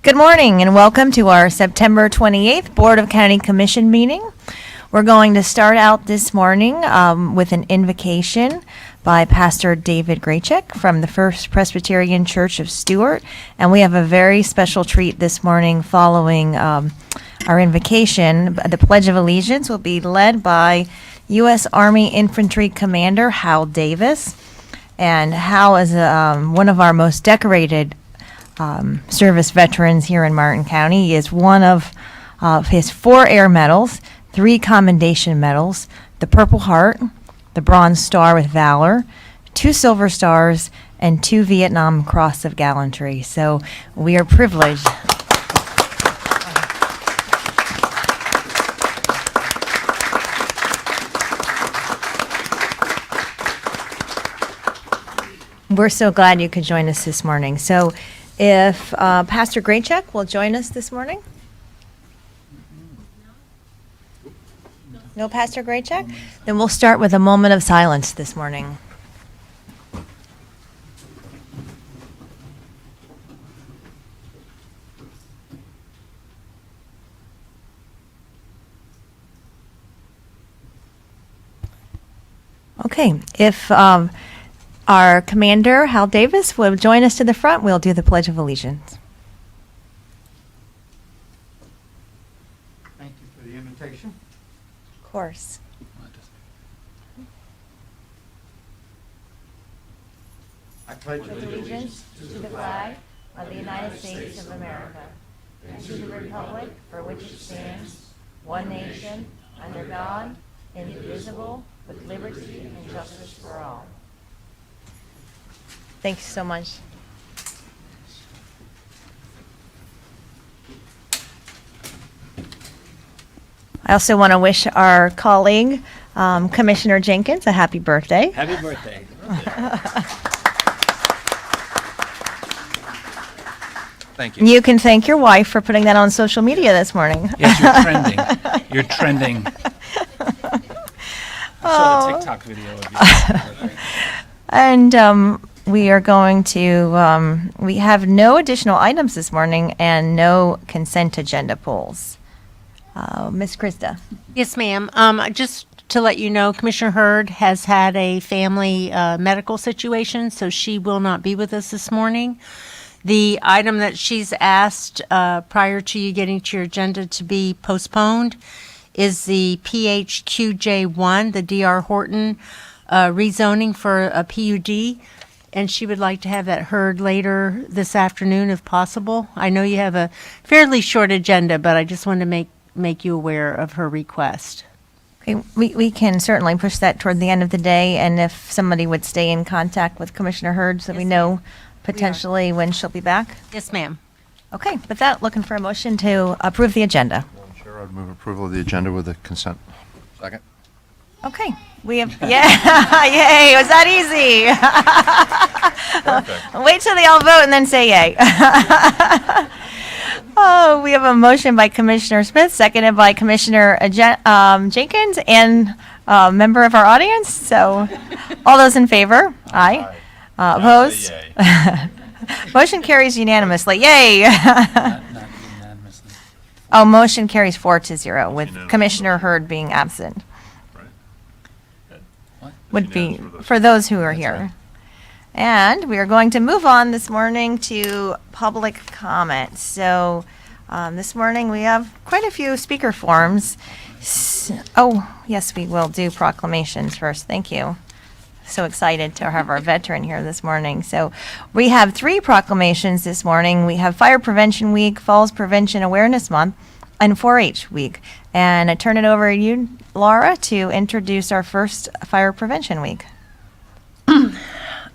Good morning and welcome to our September 28th Board of County Commission meeting. We're going to start out this morning with an invocation by Pastor David Graycheck from the First Presbyterian Church of Stuart. And we have a very special treat this morning following our invocation. The Pledge of Allegiance will be led by U.S. Army Infantry Commander Hal Davis. And Hal is one of our most decorated service veterans here in Martin County. He is one of his 4 Air Medals, 3 Commendation Medals, the Purple Heart, the Bronze Star with Valor, 2 Silver Stars, and 2 Vietnam Cross of Gallantry. So we are privileged. We're so glad you could join us this morning. So if Pastor Graycheck will join us this morning? No Pastor Graycheck? Then we'll start with a moment of silence this morning. Okay, if our Commander, Hal Davis, will join us to the front, we'll do the Pledge of Allegiance. Thank you for the invitation. Of course. I pledge Allegiance to the flag of the United States of America and to the republic for which it stands, one nation, under God, indivisible, with liberty and justice for all. Thank you so much. I also want to wish our colleague, Commissioner Jenkins, a happy birthday. Happy birthday. Thank you. You can thank your wife for putting that on social media this morning. Yes, you're trending. You're trending. I saw the TikTok video of you. And we are going to, we have no additional items this morning and no consent agenda polls. Ms. Krista. Yes, ma'am. Just to let you know, Commissioner Hurd has had a family medical situation, so she will not be with us this morning. The item that she's asked prior to you getting to your agenda to be postponed is the PHQJ1, the D.R. Horton rezoning for a PUD, and she would like to have that heard later this afternoon if possible. I know you have a fairly short agenda, but I just wanted to make you aware of her request. Okay, we can certainly push that toward the end of the day, and if somebody would stay in contact with Commissioner Hurd so we know potentially when she'll be back. Yes, ma'am. Okay, with that, looking for a motion to approve the agenda. Madam Chair, I'd move approval of the agenda with the consent. Second. Okay, we have, yeah, yay, was that easy? Wait till they all vote and then say yay. Oh, we have a motion by Commissioner Smith, seconded by Commissioner Jenkins, and a member of our audience. So all those in favor? Aye. Opposed? Motion carries unanimously. Yay. Not unanimously. Oh, motion carries 4-0 with Commissioner Hurd being absent. What? Would be for those who are here. And we are going to move on this morning to public comment. So this morning we have quite a few speaker forms. Oh, yes, we will do proclamations first. Thank you. So excited to have our veteran here this morning. So we have 3 proclamations this morning. We have Fire Prevention Week, Falls Prevention Awareness Month, and 4-H Week. And I turn it over to you, Laura, to introduce our first Fire Prevention Week.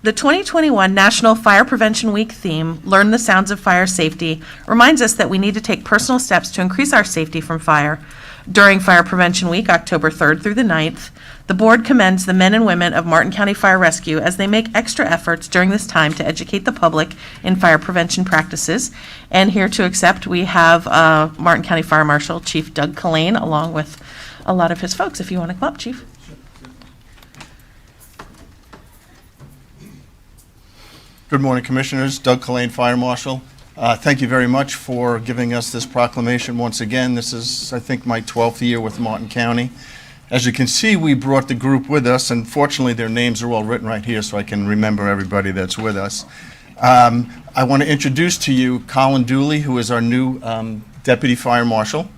The 2021 National Fire Prevention Week theme, Learn the Sounds of Fire Safety, reminds us that we need to take personal steps to increase our safety from fire. During Fire Prevention Week, October 3rd through the 9th, the board commends the men and women of Martin County Fire Rescue as they make extra efforts during this time to educate the public in fire prevention practices. And here to accept, we have Martin County Fire Marshal Chief Doug Collane, along with a lot of his folks. If you want to come up, Chief. Good morning, Commissioners. Doug Collane, Fire Marshal. Thank you very much for giving us this proclamation once again. This is, I think, my 12th year with Martin County. As you can see, we brought the group with us, and fortunately, their names are all written right here so I can remember everybody that's with us. I want to introduce to you Colin Dooley, who is our new Deputy Fire Marshal.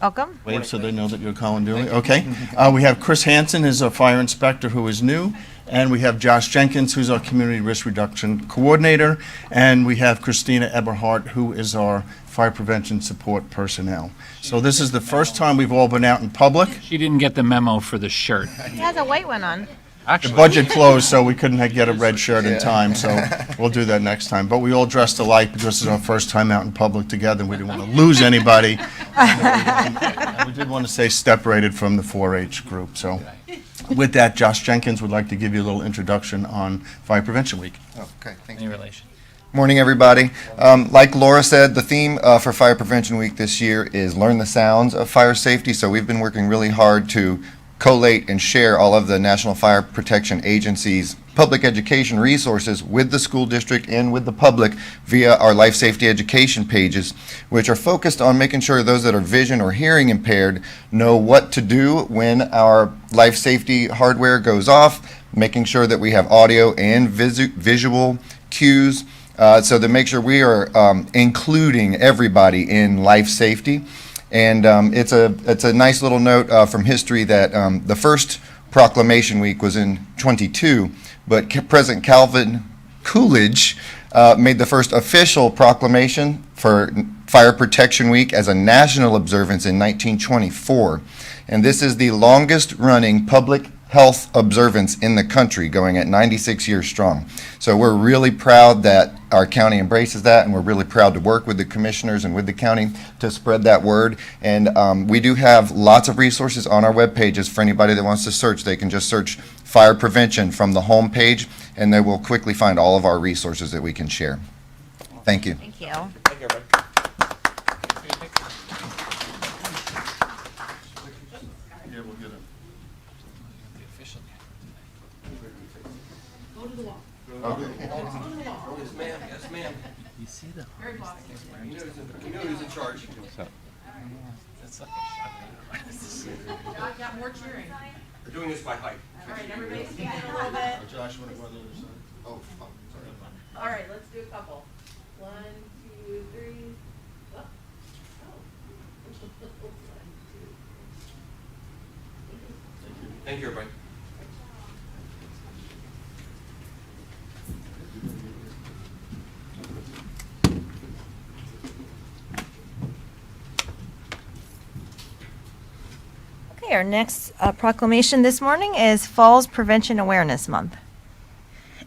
Welcome. Wave so they know that you're Colin Dooley. Okay. We have Chris Hansen, is our Fire Inspector, who is new. And we have Josh Jenkins, who's our Community Risk Reduction Coordinator. And we have Christina Eberhardt, who is our Fire Prevention Support Personnel. So this is the first time we've all been out in public. She didn't get the memo for the shirt. He has a white one on. The Actually, budget closed, so we couldn't get a red shirt in time, so we'll do that next time. But we all dressed alike because this is our first time out in public together, and we didn't want to lose anybody. And we did want to stay separated from the 4-H group. So with that, Josh Jenkins would like to give you a little introduction on Fire Prevention Week. Okay, thank any you. relation? Morning, everybody. Like Laura said, the theme for Fire Prevention Week this year is Learn the Sounds of Fire Safety. So we've been working really hard to collate and share all of the National Fire Protection Agency's public education resources with the school district and with the public via our life safety education pages, which are focused on making sure those that are vision or hearing impaired know what to do when our life safety hardware goes off, making sure that we have audio and visual cues, so to make sure we are including everybody in life safety. And it's a nice little note from history that the first proclamation week was in 22, but President Calvin Coolidge made the first official proclamation for Fire Protection Week as a national observance in 1924. And this is the longest running public health observance in the country, going at 96 years strong. So we're really proud that our county embraces that, and we're really proud to work with the commissioners and with the county to spread that word. And we do have lots of resources on our web pages for anybody that wants to search. They can just search fire prevention from the home page, and they will quickly find all of our resources that we can share. Thank you. Thank you. You see the We're doing this by height. Josh, what other side? Oh, All right, let's do a couple. 1, 2, 3. Thank you, everybody. Okay, our next proclamation this morning is Falls Prevention Awareness Month.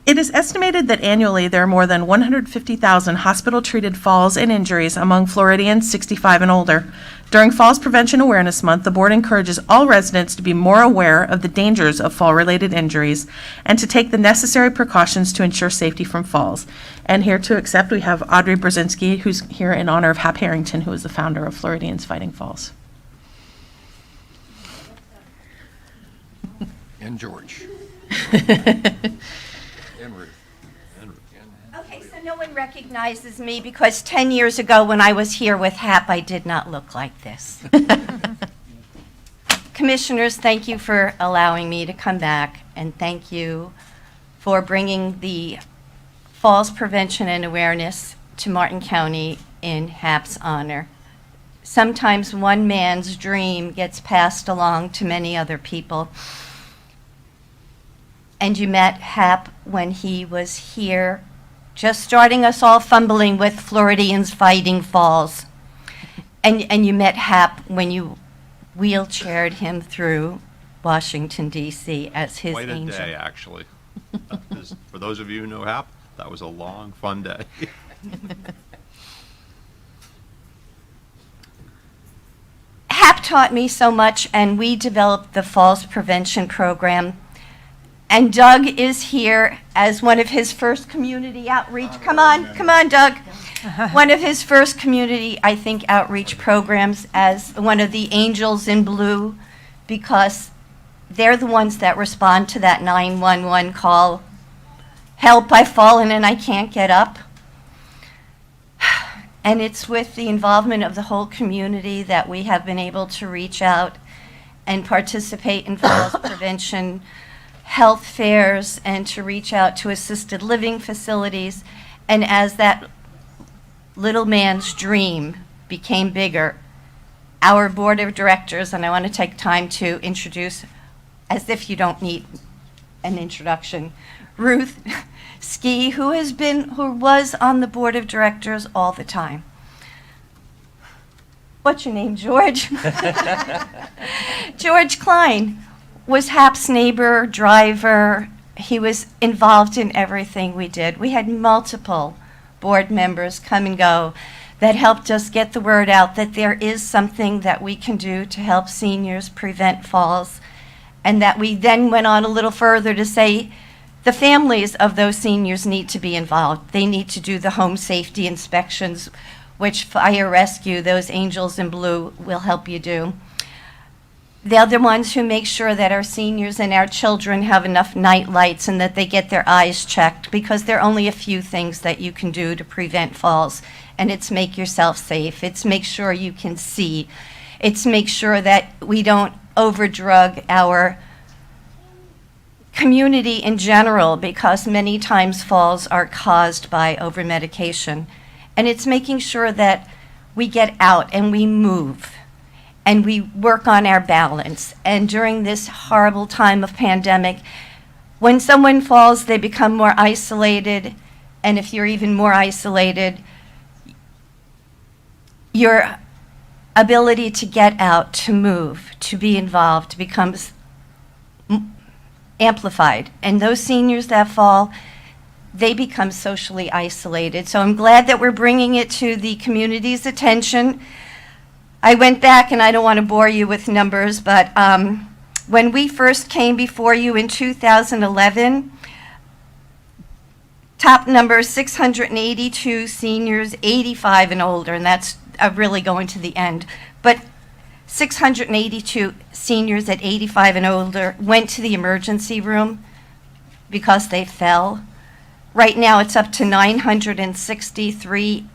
It is estimated that annually there are more than 150,000 hospital-treated falls and injuries among Floridians 65 and older. During Falls Prevention Awareness Month, the board encourages all residents to be more aware of the dangers of fall-related injuries and to take the necessary precautions to ensure safety from falls. And here to accept, we have Audrey Brzezinski, who's here in honor of Hap Harrington, who is the founder of Floridians Fighting Falls. And George. And Ruth. Okay, so no one recognizes me because 10 years ago when I was here with HAP, I did not look like this. Commissioners, thank you for allowing me to come back, and thank you for bringing the Falls Prevention and Awareness to Martin County in HAP's honor. Sometimes one man's dream gets passed along to many other people. And you met Hap when he was here, just starting us all fumbling with Floridians Fighting Falls. And you met Hap when you wheelchaired him through Washington, D.C. as his Quite a angel. day, actually. For those of you who know Hap, that was a long, fun day. HAP taught me so much, and we developed the Falls Prevention Program. And Doug is here as one of his first community outreach. Come on, Doug. One of his first community, I think, outreach programs as one of the Angels in Blue, because they're the ones that respond to that 911 call. Help, I've fallen and I can't get up. And it's with the involvement of the whole community that we have been able to reach out and participate in falls prevention health fairs and to reach out to assisted living facilities. And as that little man's dream became bigger, our board of directors, and I want to take time to introduce, as if you don't need an introduction, Ruth Ski, who was on the board of directors all the time. What's your name, George? George Klein was Hap's neighbor, driver. He was involved in everything we did. We had multiple board members come and go that helped us get the word out that there is something that we can do to help seniors prevent falls, and that we then went on a little further to say the families of those seniors need to be involved. They need to do the home safety inspections, which Fire Rescue, those angels in blue, will help you do. They're the ones who make sure that our seniors and our children have enough night lights and that they get their eyes checked, because there are only a few things that you can do to prevent falls, and it's make yourself safe. It's make sure you can see. It's make sure that we don't overdrug our community in general, because many times falls are caused by overmedication. And it's making sure that we get out and we move and we work on our balance. And during this horrible time of pandemic, when someone falls, they become more isolated. And if you're even more isolated, your ability to get out, to move, to be involved becomes amplified. And those seniors that fall, they become socially isolated. So I'm glad that we're bringing it to the community's attention. I went back, and I don't want to bore you with numbers, but when we first came before you in 2011, top number 682 seniors 85 and older, and that's really going to the end. But 682 seniors at 85 and older went to the emergency room because they fell. Right now, it's up to 963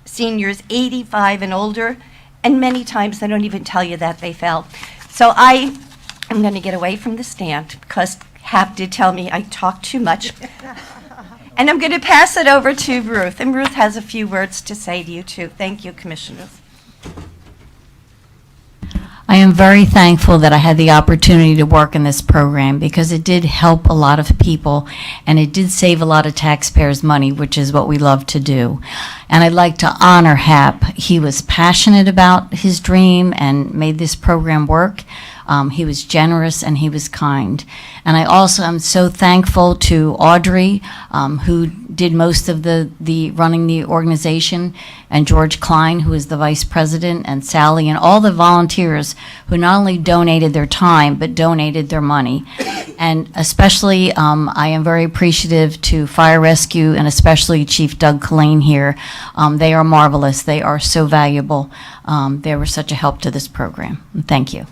seniors 85 and older, and many times they don't even tell you that they fell. So I'm going to get away from the stand because Hap did tell me I talk too much. And I'm going to pass it over to Ruth, and Ruth has a few words to say to you, too. Thank you, Commissioners. I am very thankful that I had the opportunity to work in this program, because it did help a lot of people and it did save a lot of taxpayers' money, which is what we love to do. And I'd like to honor Hap. He was passionate about his dream and made this program work. He was generous and he was kind. And I also am so thankful to Audrey, who did most of the running the organization, and George Klein, who is the vice president, and Sally, and all the volunteers who not only donated their time, but donated their money. And especially, I am very appreciative to Fire Rescue, and especially Chief Doug Collane here. They are marvelous. They are so valuable. They were such a help to this program. And thank you.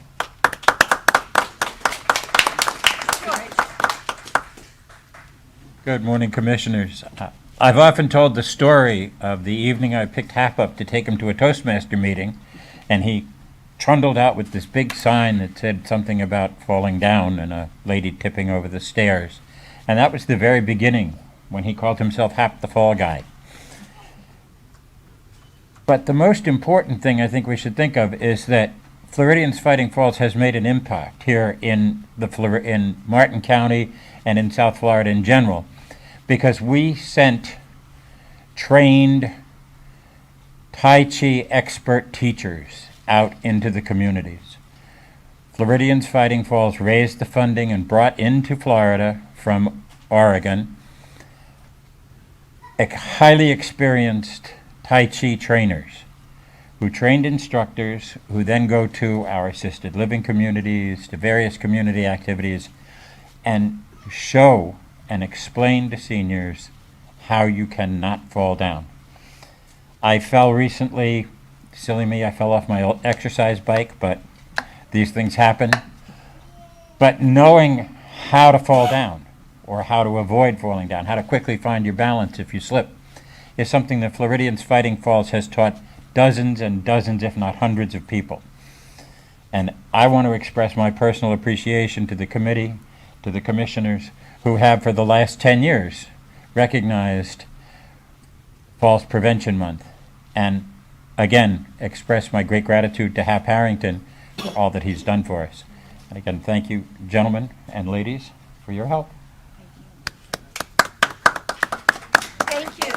Good morning, Commissioners. I've often told the story of the evening I picked Hap up to take him to a Toastmaster meeting, and he trundled out with this big sign that said something about falling down and a lady tipping over the stairs. And that was the very beginning, when he called himself Hap the Fall Guy. But the most important thing I think we should think of is that Floridians Fighting Falls has made an impact here in Martin County and in South Florida in general, because we sent trained Tai Chi expert teachers out into the communities. Floridians Fighting Falls raised the funding and brought into Florida from Oregon highly experienced Tai Chi trainers who trained instructors who then go to our assisted living communities, to various community activities, and show and explain to seniors how you cannot fall down. I fell recently, silly me, I fell off my old exercise bike, but these things happen. But knowing how to fall down, or how to avoid falling down, how to quickly find your balance if you slip, is something that Floridians Fighting Falls has taught dozens and dozens, if not hundreds of people. And I want to express my personal appreciation to the committee, to the commissioners, who have for the last 10 years recognized Falls Prevention Month. And again, express my great gratitude to Hap Harrington for all that he's done for us. And again, thank you, gentlemen and ladies, for your help. Thank you.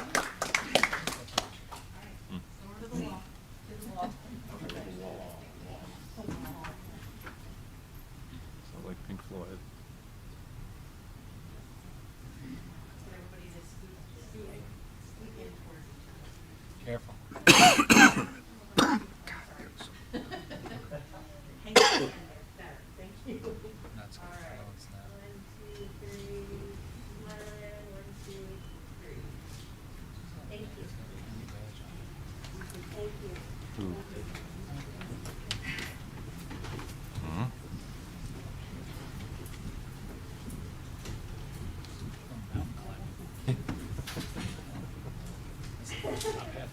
So like Pink Floyd. Careful. Not so no, it's not.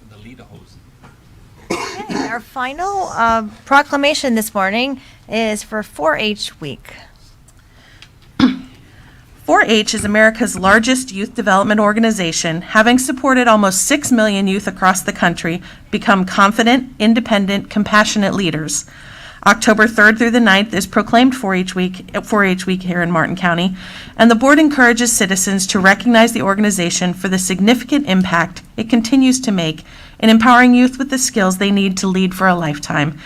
The leader hose. Okay, our final proclamation this morning is for 4-H Week. 4-H is America's largest youth development organization, having supported almost 6 million youth across the country become confident, independent, compassionate leaders. October 3rd through the 9th is proclaimed 4-H Week here in Martin County, and the board encourages citizens to recognize the organization for the significant impact it continues to make in empowering youth with the skills they need to lead for a lifetime.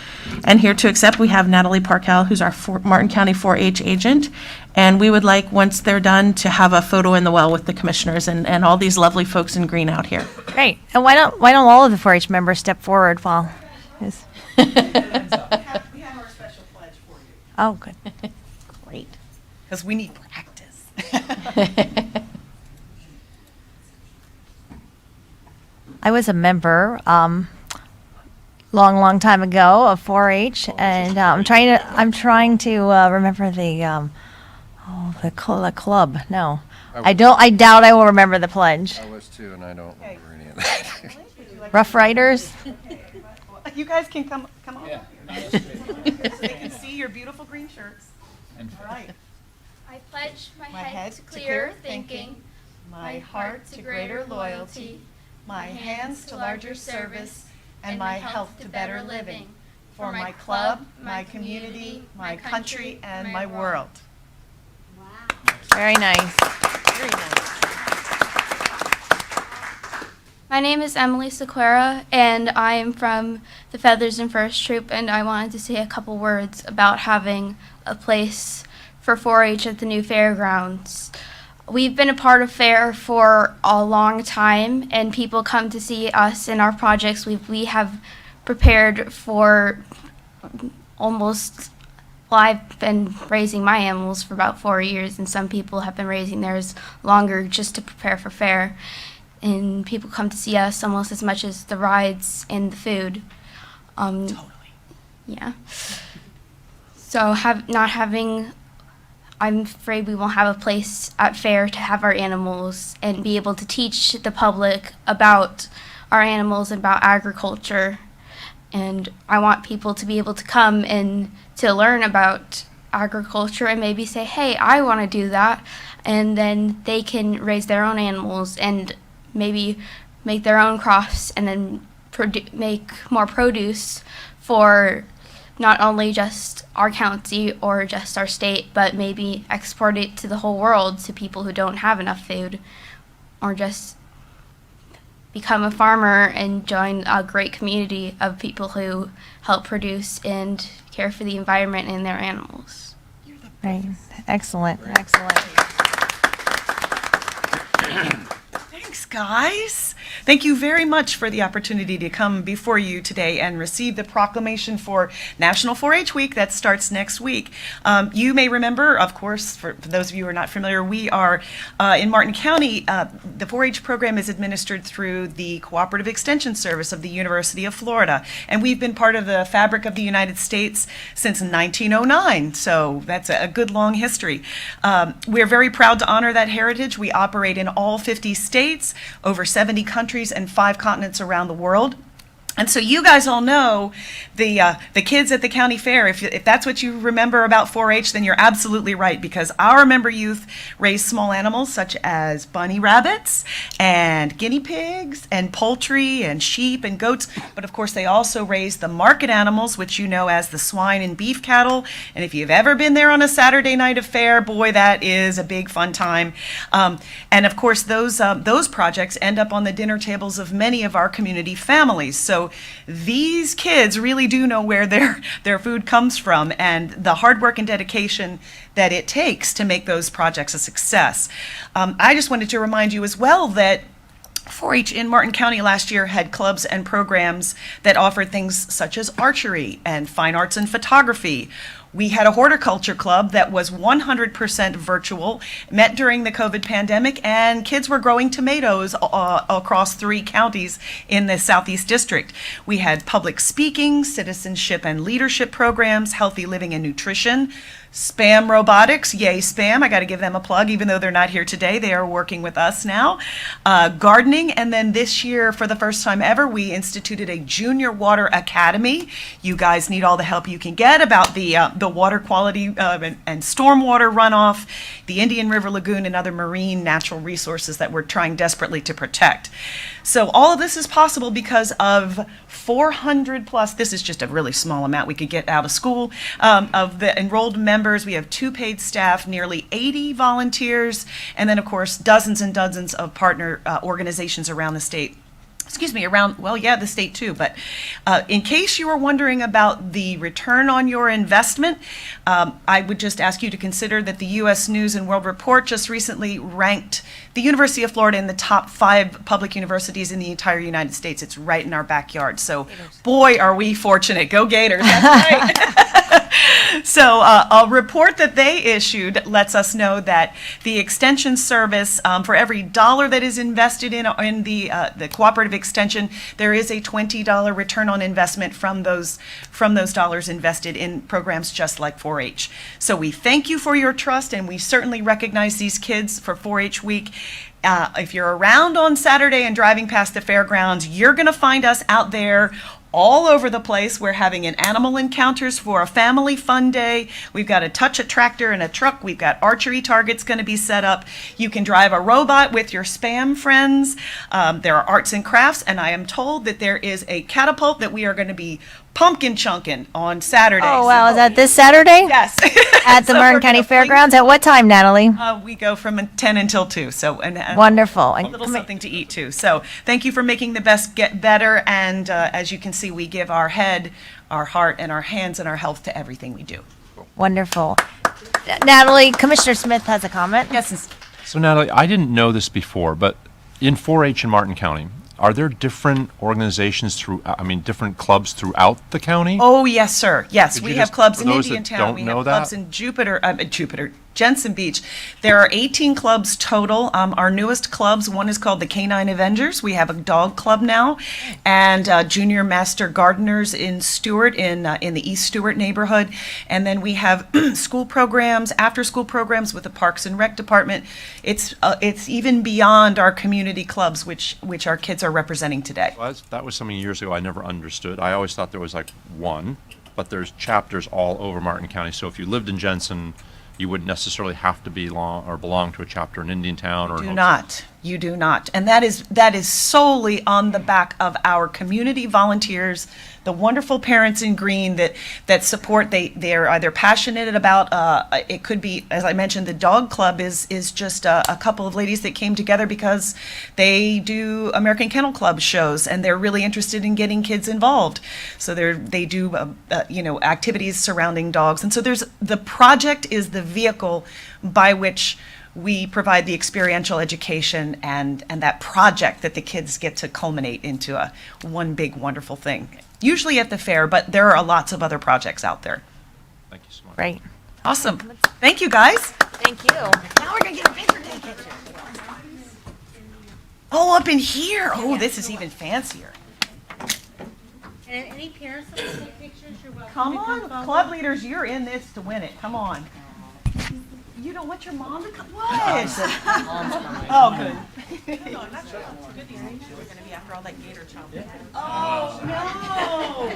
And here to accept, we have Natalie Parkell, who's our Martin County 4-H agent, and we would like, once they're done, to have a photo in the well with the commissioners and all these lovely folks in green out here. Great. And why don't all of the 4-H members step forward while is We have our special pledge for you, Oh, good. great, because we need practice. I was a member long time ago of 4-H, and I'm trying to remember the club. No, I don't. I doubt I will remember the pledge. I was too, and I don't remember any of that. Rough Riders. You guys can come on. Yeah. So they can see your beautiful green shirts. And All right. I pledge my My head to clear thinking, my heart to greater loyalty, my hands to larger service, and my health to better living, for my club, my community, my country, and my world. Very nice. Very nice. My name is Emily Sequeira, and I am from the Feathers and Furs Troop, and I wanted to say a couple words about having a place for 4-H at the new fairgrounds. We've been a part of fair for a long time, and people come to see us and our projects. We have prepared for almost, well, I've been raising my animals for about 4 years, and some people have been raising theirs longer just to prepare for fair. And people come to see us almost as much as the rides and the food. Totally. Yeah. So I'm afraid we won't have a place at fair to have our animals and be able to teach the public about our animals and about agriculture. And I want people to be able to come and to learn about agriculture and maybe say, hey, I want to do that. And then they can raise their own animals and maybe make their own crops and then make more produce for not only just our county or just our state, but maybe export it to the whole world to people who don't have enough food, or just become a farmer and join a great community of people who help produce and care for the environment and their animals. Right. Excellent. Excellent. Thanks, guys. Thank you very much for the opportunity to come before you today and receive the proclamation for National 4-H Week that starts next week. You may remember, of course, for those of you who are not familiar, we are in Martin County. The 4-H program is administered through the Cooperative Extension Service of the University of Florida, and we've been part of the fabric of the United States since 1909, so that's a good long history. We're very proud to honor that heritage. We operate in all 50 states, over 70 countries countries and 5 continents around the world. And so you guys all know the kids at the county fair. If that's what you remember about 4-H, then you're absolutely right, because our member youth raise small animals such as bunny rabbits and guinea pigs and poultry and sheep and goats. But of course, they also raise the market animals, which you know as the swine and beef cattle. And if you've ever been there on a Saturday night of fair, boy, that is a big fun time. And of course, those projects end up on the dinner tables of many of our community families. So these kids really do know where their food comes from and the hard work and dedication that it takes to make those projects a success. I just wanted to remind you as well that 4-H in Martin County last year had clubs and programs that offered things such as archery and fine arts and photography. We had a horticulture club that was 100% virtual, met during the COVID pandemic, and kids were growing tomatoes across 3 counties in the Southeast District. We had public speaking, citizenship and leadership programs, healthy living and nutrition, Spam Robotics, yay Spam, I got to give them a plug, even though they're not here today, they are working with us now. Gardening, and then this year, for the first time ever, we instituted a Junior Water Academy. You guys need all the help you can get about the water quality and stormwater runoff, the Indian River Lagoon, and other marine natural resources that we're trying desperately to protect. So all of this is possible because of 400 plus, this is just a really small amount we could get out of school, of the enrolled members. We have 2 paid staff, nearly 80 volunteers, and then of course dozens and dozens of partner organizations around the state. Excuse me, around, well, yeah, the state too, but in case you were wondering about the return on your investment, I would just ask you to consider that the U.S. News and World Report just recently ranked the University of Florida in the top 5 public universities in the entire United States. It's right in our backyard. So, boy, are we fortunate. Go Gators, that's right. So a report that they issued lets us know that the extension service, for every dollar that is invested in the cooperative extension, there is a $20 return on investment from those dollars invested in programs just like 4-H. So we thank you for your trust, and we certainly recognize these kids for 4-H week. If you're around on Saturday and driving past the fairgrounds, you're going to find us out there all over the place. We're having an animal encounters for a family fun day. We've got a touch a tractor and a truck. We've got archery targets going to be set up. You can drive a robot with your Spam friends. There are arts and crafts, and I am told that there is a catapult that we are going to be pumpkin chunking on Saturday. Oh, wow. Is that this Saturday? Yes. At the So Martin we're County gonna fling- Fairgrounds? At what time, Natalie? We go from 10 until 2. So and Wonderful. A And little something to eat too. So thank you for making the best get better. And as you can see, we give our head, our heart, and our hands and our health to everything we do. Wonderful. Natalie, Commissioner Smith has a comment. Yes. So Natalie, I didn't know this before, but in 4-H in Martin County, are there different organizations different clubs throughout the county? Oh, yes, sir. Yes, Could we you have just- clubs for in those that Indiantown. don't We know have clubs that? in Jensen Beach. There are 18 clubs total. Our newest clubs, one is called the Canine Avengers. We have a dog club now, and Junior Master Gardeners in Stewart, in the East Stewart neighborhood. And then we have school programs, after-school programs with the Parks and Rec Department. It's even beyond our community clubs, which our kids are representing today. Well, that was something years ago I never understood. I always thought there was like one, but there's chapters all over Martin County. So if you lived in Jensen, you wouldn't necessarily have to belong to a chapter in Indiantown or. Do not. You do not. And that is solely on the back of our community volunteers, the wonderful parents in green that support. They're either passionate about, it could be, as I mentioned, the dog club is just a couple of ladies that came together because they do American Kennel Club shows and they're really interested in getting kids involved. So they do activities surrounding dogs. And so the project is the vehicle by which we provide the experiential education and that project that the kids get to culminate into one big wonderful thing. Usually at the fair, but there are lots of other projects out there. Thank you so much. Great. Awesome. Thank you, guys. Thank you. Now we're going to get a picture taken. Oh, up in here. Oh, this is even fancier. And any parents that want to take pictures, you're welcome. Come on, club leaders, you're in this to win it. Come on. You don't want your mom to come? What? Oh, good. No, I'm not sure. Good these things we're going to be after all that gator chomping. Oh, no.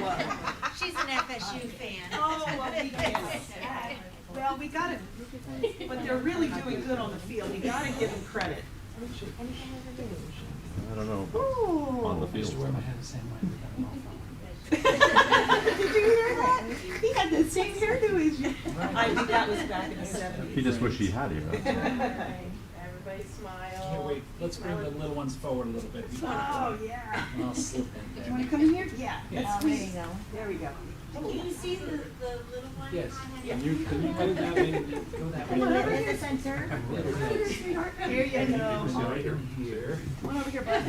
She's an FSU fan. Oh, well, we can't. Well, we got it. But they're really doing good on the field. You got to give them credit. I don't know. On the field. Did you hear that? He had the same hairdo as you. I think that was back in the 70s. He just wished he had you. Everybody smile. Can't wait. Let's bring the little ones forward a little bit. Oh, yeah. I'll slip in there. Do you want to come in here? Yeah. Yes. There you go. There we go. Can you see the little one? Yes. Can you go that way? Go that way. Come on over here, center. Here you go. Right in here. Come on over here, bud.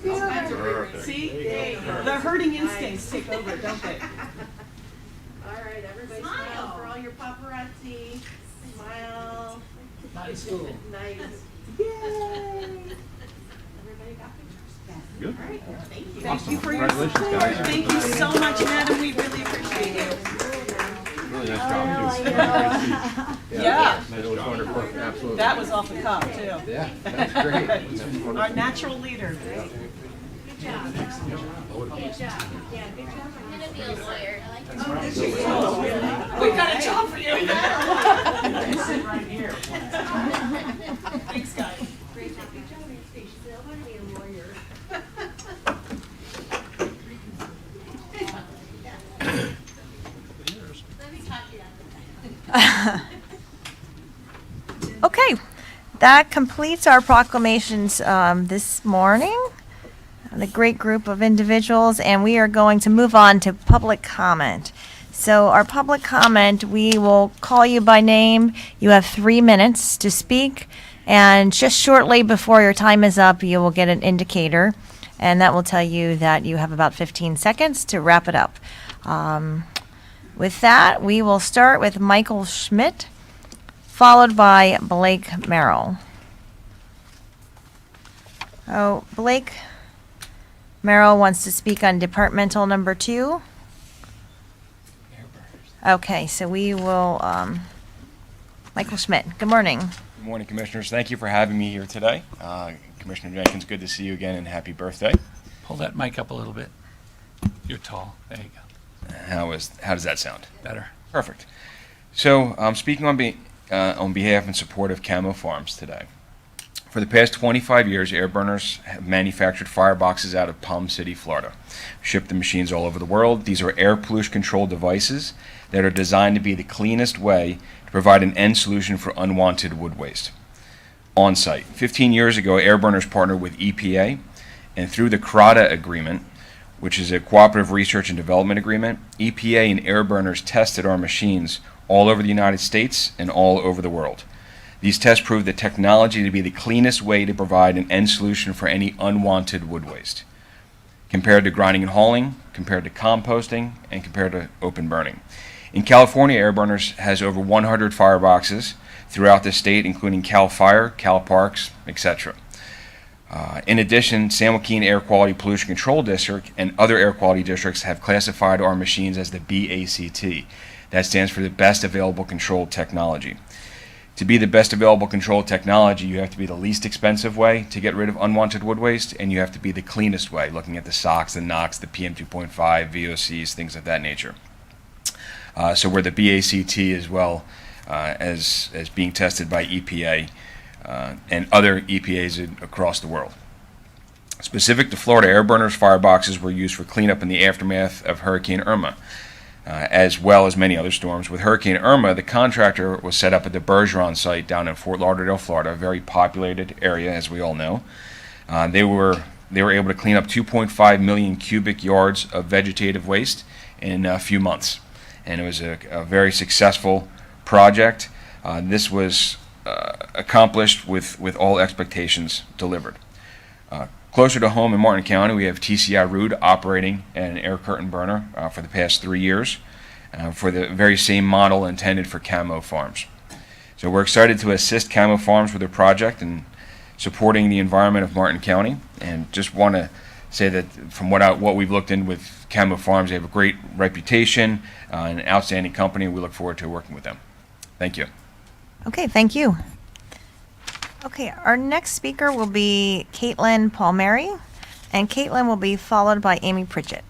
Perfect. See? The herding instincts take over, don't they? All right, everybody smile for all your paparazzi. Smile. Nice school. Nice. Yay! Everybody got pictures? Good. Thank you for your Congratulations, support. guys. Thank you so much, madam. We really appreciate it. Really nice job, too. Yeah. It was wonderful. Absolutely. That was off the cuff, too. Yeah, that's great. Our natural leader. Good job. Good job. Yeah, good job. I'm gonna be a lawyer. I like to. We got a job for you. Sit right here. Thanks, guys. Great job. Good job. She said, I want to be a lawyer. Let me talk to you after that. Okay, that completes our proclamations this morning. The great group of individuals, and we are going to move on to public comment. So our public comment, we will call you by name. You have 3 minutes to speak, and just shortly before your time is up, you will get an indicator, and that will tell you that you have about 15 seconds to wrap it up. With that, we will start with Michael Schmidt, followed by Blake Merrill. Oh, Blake Merrill wants to speak on departmental number 2. Okay, so we will, Michael Schmidt, good morning. Good morning, Commissioners. Thank you for having me here today. Commissioner Jenkins, good to see you again, and happy birthday. Pull that mic up a little bit. You're tall. There you go. How does that sound? Better. Perfect. So I'm speaking on behalf and support of Camo Farms today. For the past 25 years, Airburners have manufactured fireboxes out of Palm City, Florida. Shipped the machines all over the world. These are air pollution control devices that are designed to be the cleanest way to provide an end solution for unwanted wood waste. On site. 15 years ago, Airburners partnered with EPA, and through the CRADA agreement, which is a cooperative research and development agreement, EPA and Airburners tested our machines all over the United States and all over the world. These tests proved the technology to be the cleanest way to provide an end solution for any unwanted wood waste, compared to grinding and hauling, compared to composting, and compared to open burning. In California, Airburners has over 100 fireboxes throughout the state, including Cal Fire, Cal Parks, etc. In addition, San Joaquin Air Quality Pollution Control District and other air quality districts have classified our machines as the BACT. That stands for the Best Available Control Technology. To be the best available control technology, you have to be the least expensive way to get rid of unwanted wood waste, and you have to be the cleanest way, looking at the SOx, the NOx, the PM2.5, VOCs, things of that nature. So we're the BACT as well as being tested by EPA and other EPAs across the world. Specific to Florida, Airburners fireboxes were used for cleanup in the aftermath of Hurricane Irma, as well as many other storms. With Hurricane Irma, the contractor was set up at the Bergeron site down in Fort Lauderdale, Florida, a very populated area, as we all know. They were able to clean up 2.5 million cubic yards of vegetative waste in a few months, and it was a very successful project. This was accomplished with all expectations delivered. Closer to home in Martin County, we have TCI Rude operating an air curtain burner for the past 3 years for the very same model intended for Camo Farms. So we're excited to assist Camo Farms with their project and supporting the environment of Martin County, and just want to say that from what we've looked in with Camo Farms, they have a great reputation, an outstanding company. We look forward to working with them. Thank you. Okay, thank you. Okay, our next speaker will be Caitlin Palmieri, and Caitlin will be followed by Amy Pritchett.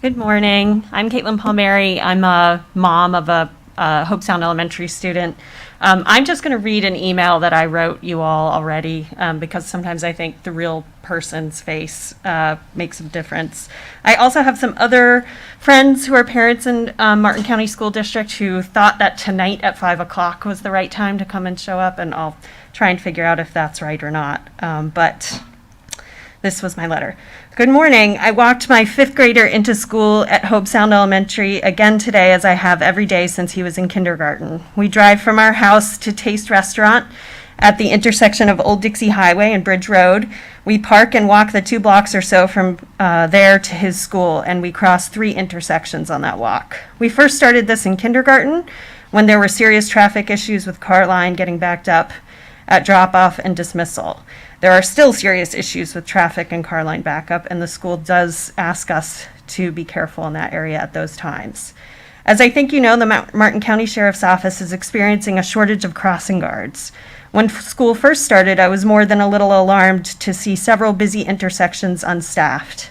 Good morning. I'm Caitlin Palmieri. I'm a mom of a Hope Sound Elementary student. I'm just going to read an email that I wrote you all already because sometimes I think the real person's face makes a difference. I also have some other friends who are parents in Martin County School District who thought that tonight at 5 o'clock was the right time to come and show up, and I'll try and figure out if that's right or not. But this was my letter. Good morning. I walked my 5th grader into school at Hope Sound Elementary again today, as I have every day since he was in kindergarten. We drive from our house to Taste Restaurant at the intersection of Old Dixie Highway and Bridge Road. We park and walk the 2 blocks or so from there to his school, and we cross 3 intersections on that walk. We first started this in kindergarten when there were serious traffic issues with car line getting backed up at drop-off and dismissal. There are still serious issues with traffic and car line backup, and the school does ask us to be careful in that area at those times. As I think you know, the Martin County Sheriff's Office is experiencing a shortage of crossing guards. When school first started, I was more than a little alarmed to see several busy intersections unstaffed.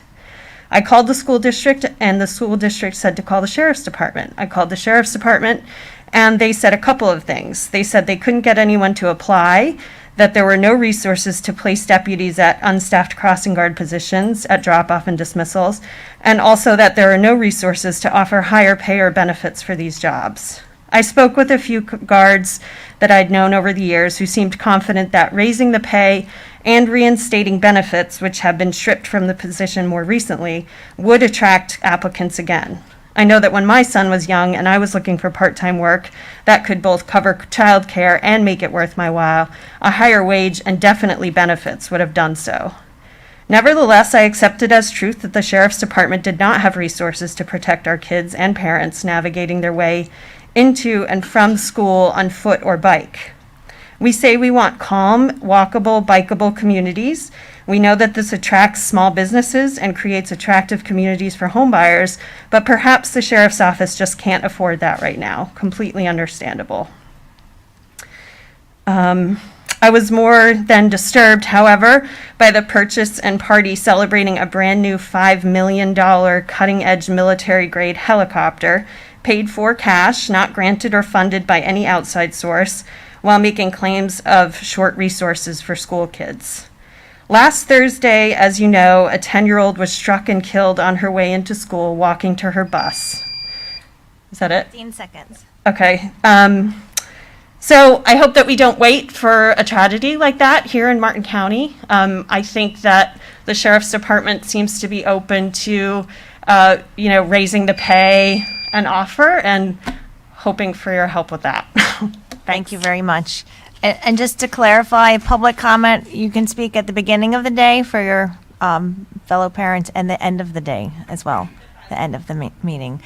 I called the school district, and the school district said to call the Sheriff's Department. I called the Sheriff's Department, and they said a couple of things. They said they couldn't get anyone to apply, that there were no resources to place deputies at unstaffed crossing guard positions at drop-off and dismissals, and also that there are no resources to offer higher pay or benefits for these jobs. I spoke with a few guards that I'd known over the years who seemed confident that raising the pay and reinstating benefits, which have been stripped from the position more recently, would attract applicants again. I know that when my son was young and I was looking for part-time work that could both cover childcare and make it worth my while, a higher wage and definitely benefits would have done so. Nevertheless, I accepted as truth that the Sheriff's Department did not have resources to protect our kids and parents navigating their way into and from school on foot or bike. We say we want calm, walkable, bikeable communities. We know that this attracts small businesses and creates attractive communities for home buyers, but perhaps the Sheriff's Office just can't afford that right now. Completely understandable. I was more than disturbed, however, by the purchase and party celebrating a brand new $5 million cutting-edge military-grade helicopter, paid for cash, not granted or funded by any outside source, while making claims of short resources for school kids. Last Thursday, as you know, a 10-year-old was struck and killed on her way into school walking to her bus. Is that it? 15 seconds. Okay. So I hope that we don't wait for a tragedy like that here in Martin County. I think that the Sheriff's Department seems to be open to, raising the pay and offer, and hoping for your help with that. Thank you very much. And just to clarify, public comment, you can speak at the beginning of the day for your fellow parents and the end of the day as well, the end of the meeting.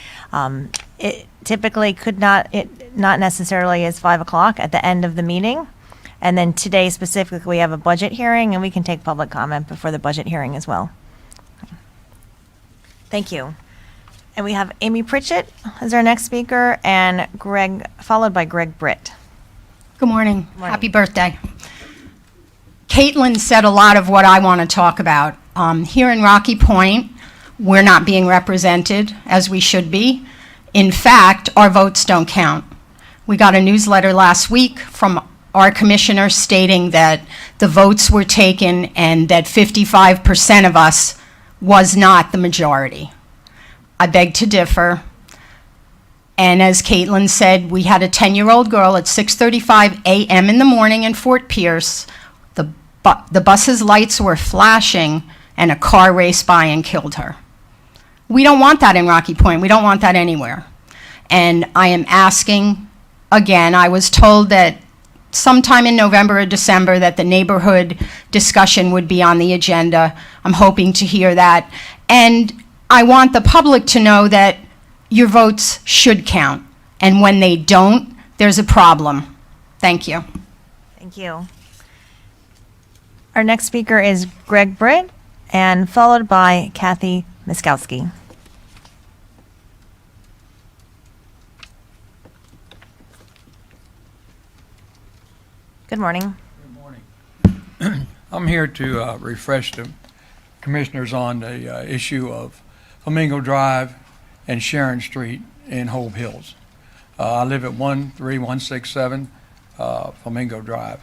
It typically not necessarily is 5 o'clock at the end of the meeting. And then today specifically, we have a budget hearing, and we can take public comment before the budget hearing as well. Thank you. And we have Amy Pritchett as our next speaker, and Greg, followed by Greg Britt. Good morning. Happy birthday. Caitlin said a lot of what I want to talk about. Here in Rocky Point, we're not being represented as we should be. In fact, our votes don't count. We got a newsletter last week from our commissioner stating that the votes were taken and that 55% of us was not the majority. I beg to differ. And as Caitlin said, we had a 10-year-old girl at 6:35 a.m. in the morning in Fort Pierce. The bus's lights were flashing, and a car raced by and killed her. We don't want that in Rocky Point. We don't want that anywhere. And I am asking, again, I was told that sometime in November or December that the neighborhood discussion would be on the agenda. I'm hoping to hear that. And I want the public to know that your votes should count. And when they don't, there's a problem. Thank you. Thank you. Our next speaker is Greg Britt, and followed by Kathy Miskowski. Good morning. I'm here to refresh the commissioners on the issue of Flamingo Drive and Sharon Street in Hope Hills. I live at 13167 Flamingo Drive.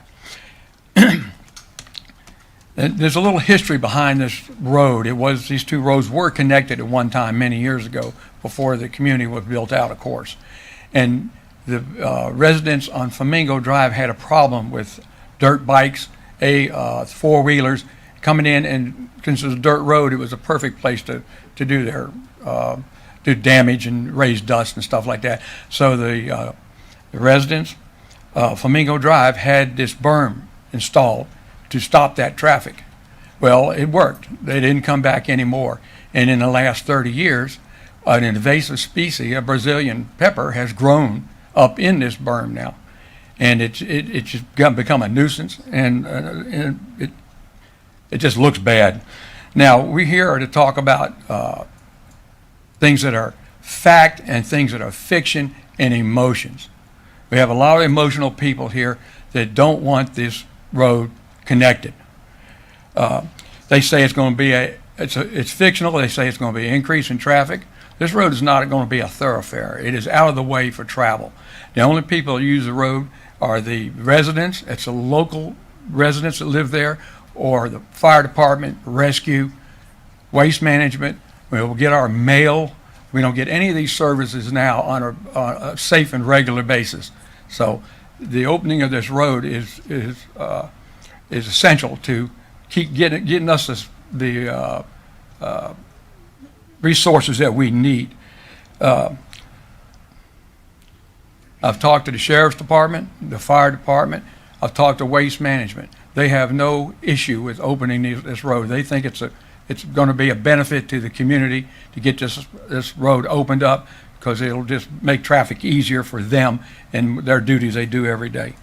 There's a little history behind this road. These two roads were connected at one time many years ago before the community was built out, of course. And the residents on Flamingo Drive had a problem with dirt bikes, four-wheelers coming in, and since it was a dirt road, it was a perfect place to do their do damage and raise dust and stuff like that. So the residents Flamingo Drive had this berm installed to stop that traffic. Well, it worked. They didn't come back anymore. And in the last 30 years, an invasive species, a Brazilian pepper, has grown up in this berm now. And it's just become a nuisance, and it just looks bad. Now, we're here to talk about things that are fact and things that are fiction and emotions. We have a lot of emotional people here that don't want this road connected. They say it's going to be it's fictional. They say it's going to be an increase in traffic. This road is not going to be a thoroughfare. It is out of the way for travel. The only people that use the road are the residents. It's the local residents that live there, or the fire department, rescue, waste management. We'll get our mail. We don't get any of these services now on a safe and regular basis. So the opening of this road is essential to keep getting us the resources that we need. I've talked to the sheriff's department, the fire department. I've talked to waste management. They have no issue with opening this road. They think it's going to be a benefit to the community to get this road opened up, because it'll just make traffic easier for them and their duties they do every day.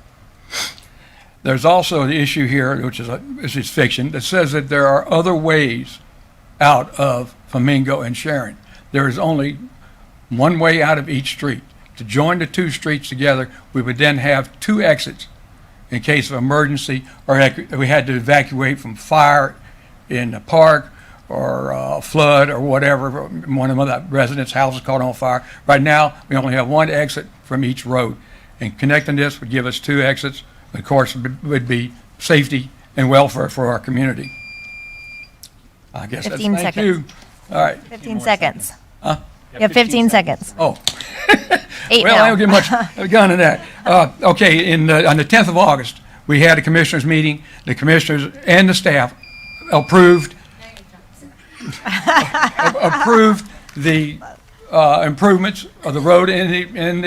There's also the issue here, which is fiction, that says that there are other ways out of Flamingo and Sharon. There is only one way out of each street. To join the two streets together, we would then have two exits in case of emergency, or we had to evacuate from fire in the park, or flood, or whatever. One of the residents' houses caught on fire. Right now, we only have one exit from each road, and connecting this would give us two exits. Of course, would be safety and welfare for our community. I guess 15 that's thank seconds. you. All right. 15 seconds. Huh? You have 15 seconds. Oh. 8 Well, now. I don't get much gun in that. Okay, on the 10th of August, we had a commissioners meeting. The commissioners and the staff approved the improvements of the road in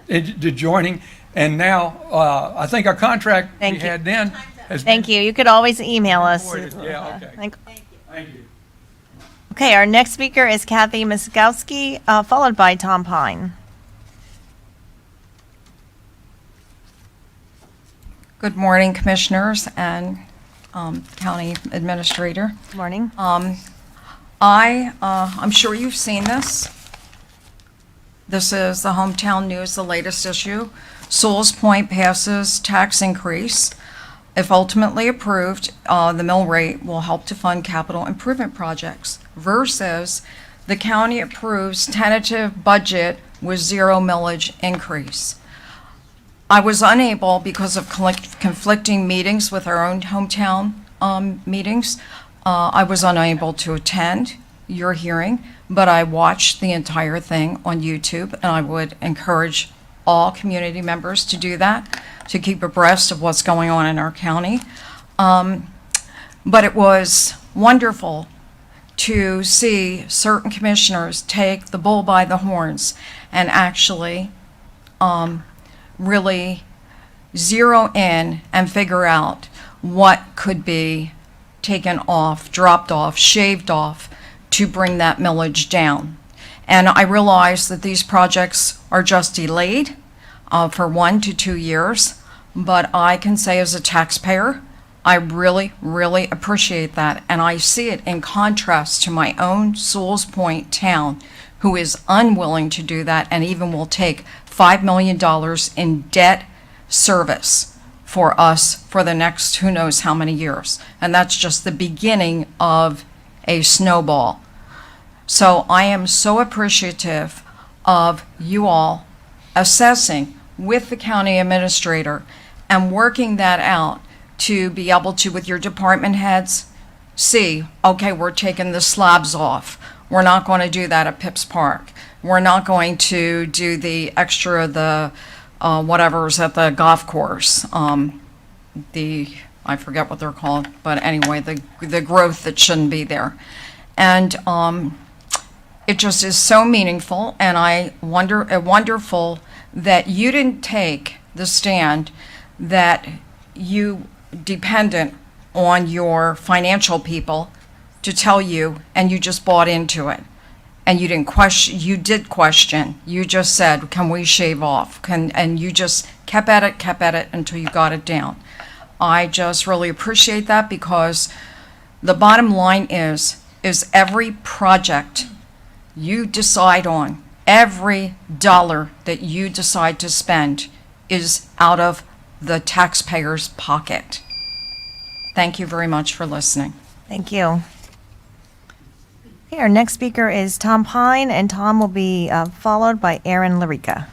the joining. And now, I think our contract we had then has Thank you. You could always email us. Yeah, okay. Thank you. Okay, our next speaker is Kathy Miskowski, followed by Tom Pine. Good morning, Commissioners and County Administrator. Good morning. I'm sure you've seen this. This is the Hometown News, the latest issue. Sewell's Point passes tax increase. If ultimately approved, the mill rate will help to fund capital improvement projects, versus the county approves tentative budget with zero millage increase. I was unable, because of conflicting meetings with our own hometown meetings, I was unable to attend your hearing, but I watched the entire thing on YouTube, and I would encourage all community members to do that, to keep abreast of what's going on in our county. But it was wonderful to see certain commissioners take the bull by the horns and actually really zero in and figure out what could be taken off, dropped off, shaved off to bring that millage down. And I realize that these projects are just delayed for 1 to 2 years, but I can say as a taxpayer, I really, really appreciate that. And I see it in contrast to my own Sewell's Point town, who is unwilling to do that and even will take $5 million in debt service for us for the next who knows how many years. And that's just the beginning of a snowball. So I am so appreciative of you all assessing with the county administrator and working that out to be able to, with your department heads, see, okay, we're taking the slabs off. We're not going to do that at Pips Park. We're not going to do the extra, the whatever's at the golf course. I forget what they're called, but anyway, the growth that shouldn't be there. And it just is so meaningful, and I wonderful that you didn't take the stand that you dependent on your financial people to tell you, and you just bought into it. And you didn't question, you did question. You just said, can we shave off? And you just kept at it until you got it down. I just really appreciate that, because the bottom line is every project you decide on, every dollar that you decide to spend is out of the taxpayer's pocket. Thank you very much for listening. Thank you. Okay, our next speaker is Tom Pine, and Tom will be followed by Aaron Larica.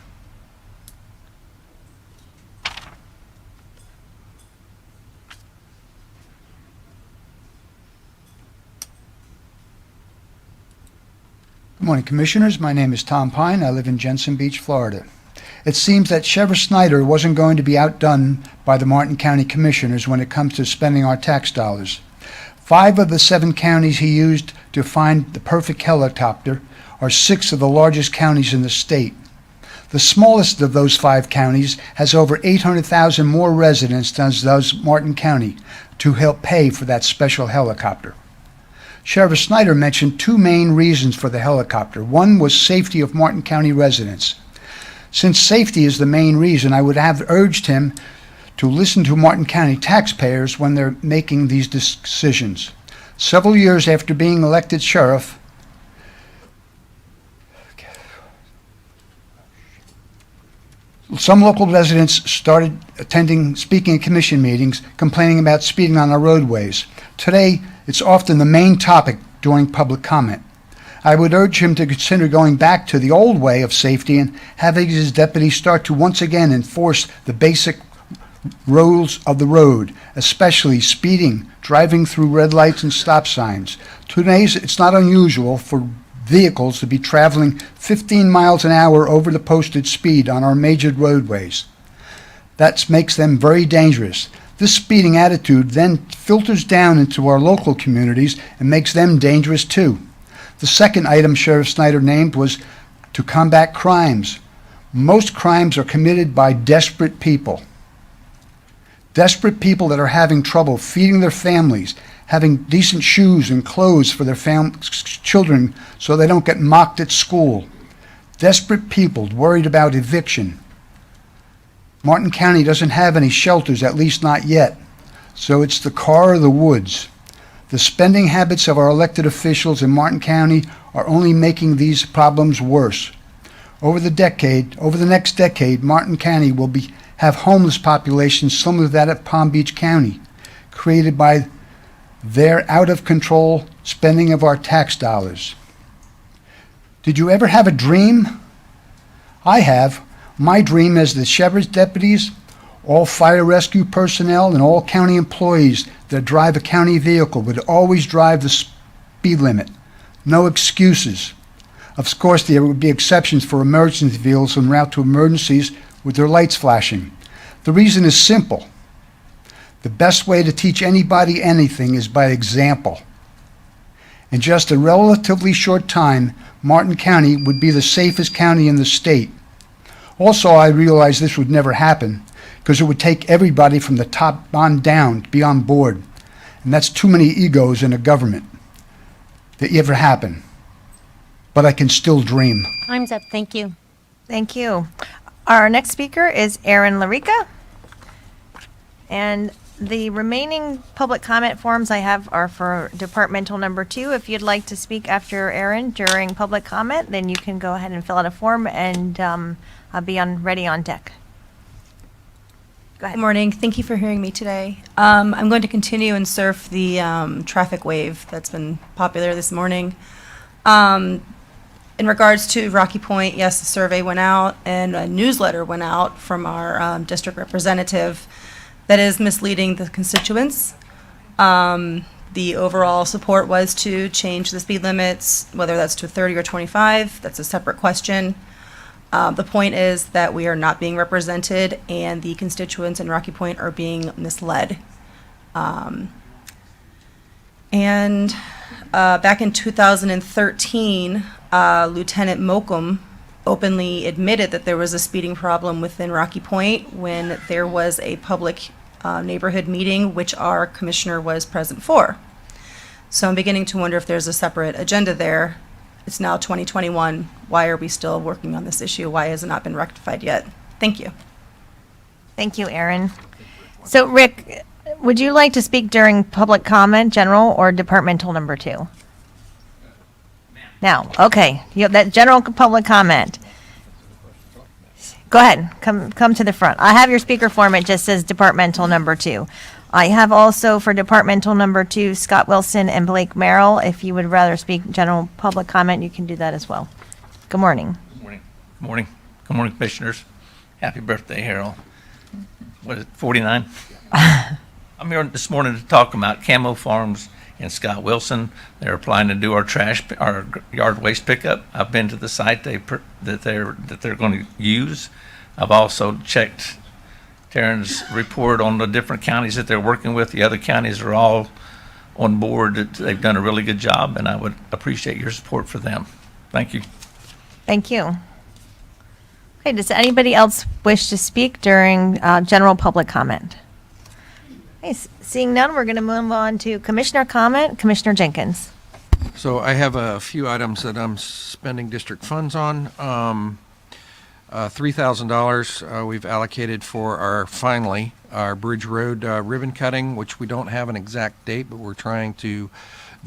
Good morning, Commissioners. My name is Tom Pine. I live in Jensen Beach, Florida. It seems that Sheriff Snyder wasn't going to be outdone by the Martin County Commissioners when it comes to spending our tax dollars. 5 of the 7 counties he used to find the perfect helicopter are 6 of the largest counties in the state. The smallest of those 5 counties has over 800,000 more residents than does Martin County to help pay for that special helicopter. Sheriff Snyder mentioned 2 main reasons for the helicopter. One was safety of Martin County residents. Since safety is the main reason, I would have urged him to listen to Martin County taxpayers when they're making these decisions. Several years after being elected sheriff, some local residents started attending speaking at commission meetings, complaining about speeding on our roadways. Today, it's often the main topic during public comment. I would urge him to consider going back to the old way of safety and having his deputies start to once again enforce the basic rules of the road, especially speeding, driving through red lights and stop signs. Today, it's not unusual for vehicles to be traveling 15 miles an hour over the posted speed on our major roadways. That makes them very dangerous. This speeding attitude then filters down into our local communities and makes them dangerous too. The second item Sheriff Snyder named was to combat crimes. Most crimes are committed by desperate people. Desperate people that are having trouble feeding their families, having decent shoes and clothes for their children so they don't get mocked at school. Desperate people worried about eviction. Martin County doesn't have any shelters, at least not yet, so it's the car or the woods. The spending habits of our elected officials in Martin County are only making these problems worse. Over the next decade, Martin County will have homeless populations similar to that of Palm Beach County, created by their out-of-control spending of our tax dollars. Did you ever have a dream? I have. My dream is that sheriff's deputies, all fire rescue personnel, and all county employees that drive a county vehicle would always drive the speed limit. No excuses. Of course, there would be exceptions for emergency vehicles en route to emergencies with their lights flashing. The reason is simple. The best way to teach anybody anything is by example. In just a relatively short time, Martin County would be the safest county in the state. Also, I realized this would never happen because it would take everybody from the top on down to be on board. And that's too many egos in a government that ever happen. But I can still dream. Time's up. Thank you. Thank you. Our next speaker is Aaron Larica. And the remaining public comment forms I have are for departmental number 2. If you'd like to speak after Aaron during public comment, then you can go ahead and fill out a form, and I'll be ready on deck. Go ahead. Good morning. Thank you for hearing me today. I'm going to continue and surf the traffic wave that's been popular this morning. In regards to Rocky Point, yes, the survey went out and a newsletter went out from our district representative that is misleading the constituents. The overall support was to change the speed limits, whether that's to 30 or 25, that's a separate question. The point is that we are not being represented and the constituents in Rocky Point are being misled. Back in 2013, Lieutenant Mokum openly admitted that there was a speeding problem within Rocky Point when there was a public neighborhood meeting, which our commissioner was present for. So I'm beginning to wonder if there's a separate agenda there. It's now 2021. Why are we still working on this issue? Why has it not been rectified yet? Thank you. Thank you, Erin. So, Rick, would you like to speak during public comment, general, or departmental number 2? Now, okay, you have that general public comment. Go ahead, come to the front. I have your speaker form, it just says departmental number 2. I have also for departmental number 2, Scott Wilson and Blake Merrill. If you would rather speak general public comment, you can do that as well. Good morning. Good morning. Good morning. Good morning, commissioners. Happy birthday, Harold. What is it, 49? I'm here this morning to talk about Camo Farms and Scott Wilson. They're applying to do our yard waste pickup. I've been to the site that they're going to use. I've also checked Taryn's report on the different counties that they're working with. The other counties are all on board. They've done a really good job, and I would appreciate your support for them. Thank you. Thank you. Okay, does anybody else wish to speak during general public comment? Okay, seeing none, we're going to move on to commissioner comment. Commissioner Jenkins. So I have a few items that I'm spending district funds on. $3,000 we've allocated for our Bridge Road ribbon cutting, which we don't have an exact date, but we're trying to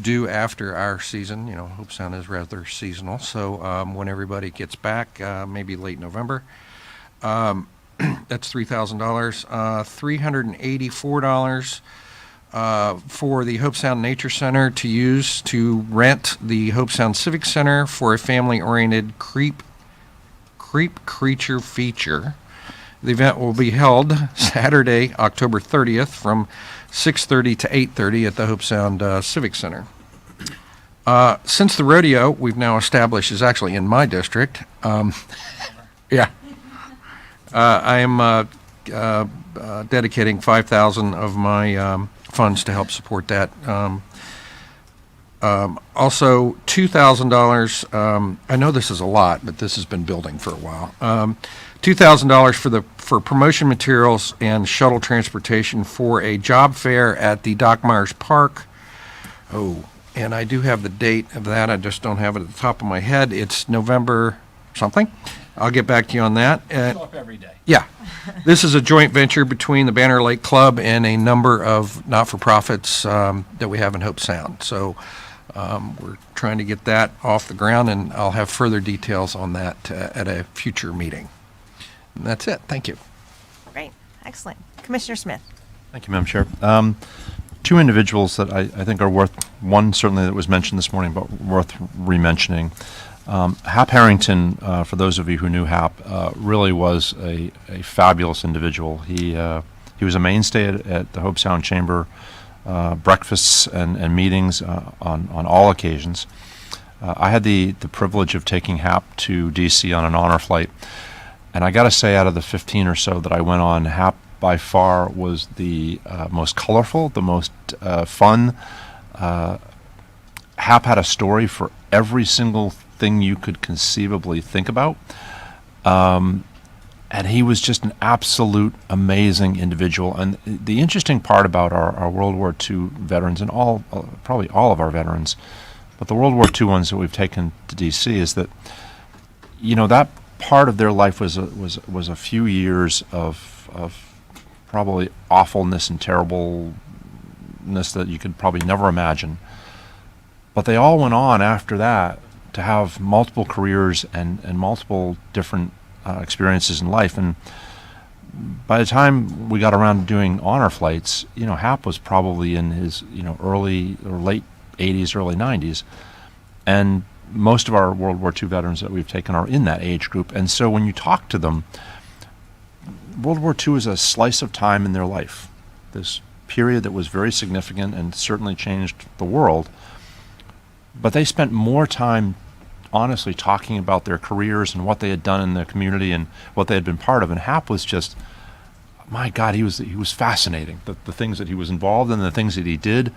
do after our season. You know, Hope Sound is rather seasonal, so when everybody gets back, maybe late November. That's $3,000. $384 for the Hope Sound Nature Center to use to rent the Hope Sound Civic Center for a family-oriented creep creature feature. The event will be held Saturday, October 30th from 6:30 to 8:30 at the Hope Sound Civic Center. Since the rodeo we've now established is actually in my district, yeah, I am dedicating $5,000 of my funds to help support that. Also, $2,000, I know this is a lot, but this has been building for a while. $2,000 for promotion materials and shuttle transportation for a job fair at the Doc Myers Park. Oh, and I do have the date of that. I just don't have it at the top of my head. It's November something. I'll get back to you on that. Show up every day. Yeah. This is a joint venture between the Banner Lake Club and a number of not-for-profits that we have in Hope Sound. So we're trying to get that off the ground, and I'll have further details on that at a future meeting. And that's it. Thank you. Great. Excellent. Commissioner Smith. Thank you, Madam Chair. Two individuals that I think are worth, one certainly that was mentioned this morning, but worth re-mentioning. Hap Harrington, for those of you who knew Hap, really was a fabulous individual. He was a mainstay at the Hope Sound Chamber breakfasts and meetings on all occasions. I had the privilege of taking Hap to D.C. on an honor flight, and I got to say, out of the 15 or so that I went on, Hap by far was the most colorful, the most fun. Hap had a story for every single thing you could conceivably think about. And he was just an absolute amazing individual. And the interesting part about our World War II veterans, and probably all of our veterans, but the World War II ones that we've taken to D.C. is that, you know, that part of their life was a few years of probably awfulness and terribleness that you could probably never imagine. But they all went on after that to have multiple careers and multiple different experiences in life. And by the time we got around to doing honor flights, Hap was probably in his, early or late 80s, early 90s. And most of our World War II veterans that we've taken are in that age group. And so when you talk to them, World War II is a slice of time in their life. This period that was very significant and certainly changed the world. But they spent more time honestly talking about their careers and what they had done in their community and what they had been part of. And Hap was just, my God, he was fascinating. The things that he was involved in, the things that he did.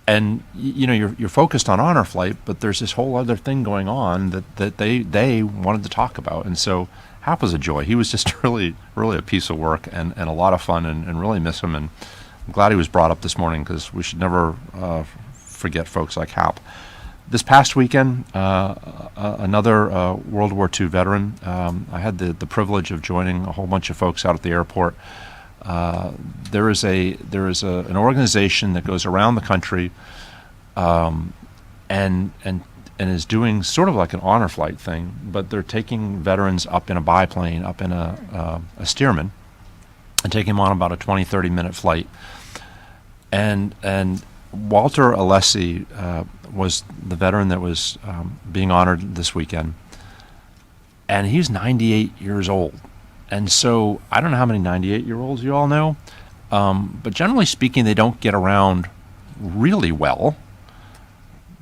And you're focused on honor flight, but there's this whole other thing going on that they wanted to talk about. And so Hap was a joy. He was just really a piece of work and a lot of fun, and really miss him. And I'm glad he was brought up this morning, because we should never forget folks like Hap. This past weekend, another World War II veteran. I had the privilege of joining a whole bunch of folks out at the airport. There is an organization that goes around the country, and is doing sort of like an honor flight thing, but they're taking veterans up in a biplane, up in a Stearman, and taking them on about a 20-30 minute flight. And Walter Alessi was the veteran that was being honored this weekend, and he's 98 years old. And so I don't know how many 98-year-olds you all know, but generally speaking, they don't get around really well.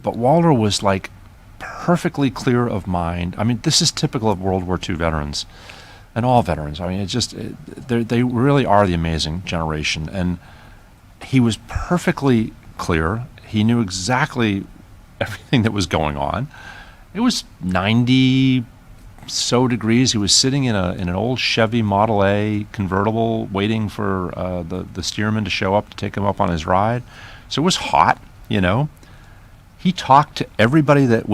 But Walter was like perfectly clear of mind. I mean, this is typical of World War II veterans and all veterans. I mean, they really are the amazing generation. And he was perfectly clear. He knew exactly everything that was going on. It was 90 so degrees. He was sitting in an old Chevy Model A convertible, waiting for the steerman to show up to take him up on his ride. So it was hot, He talked to everybody that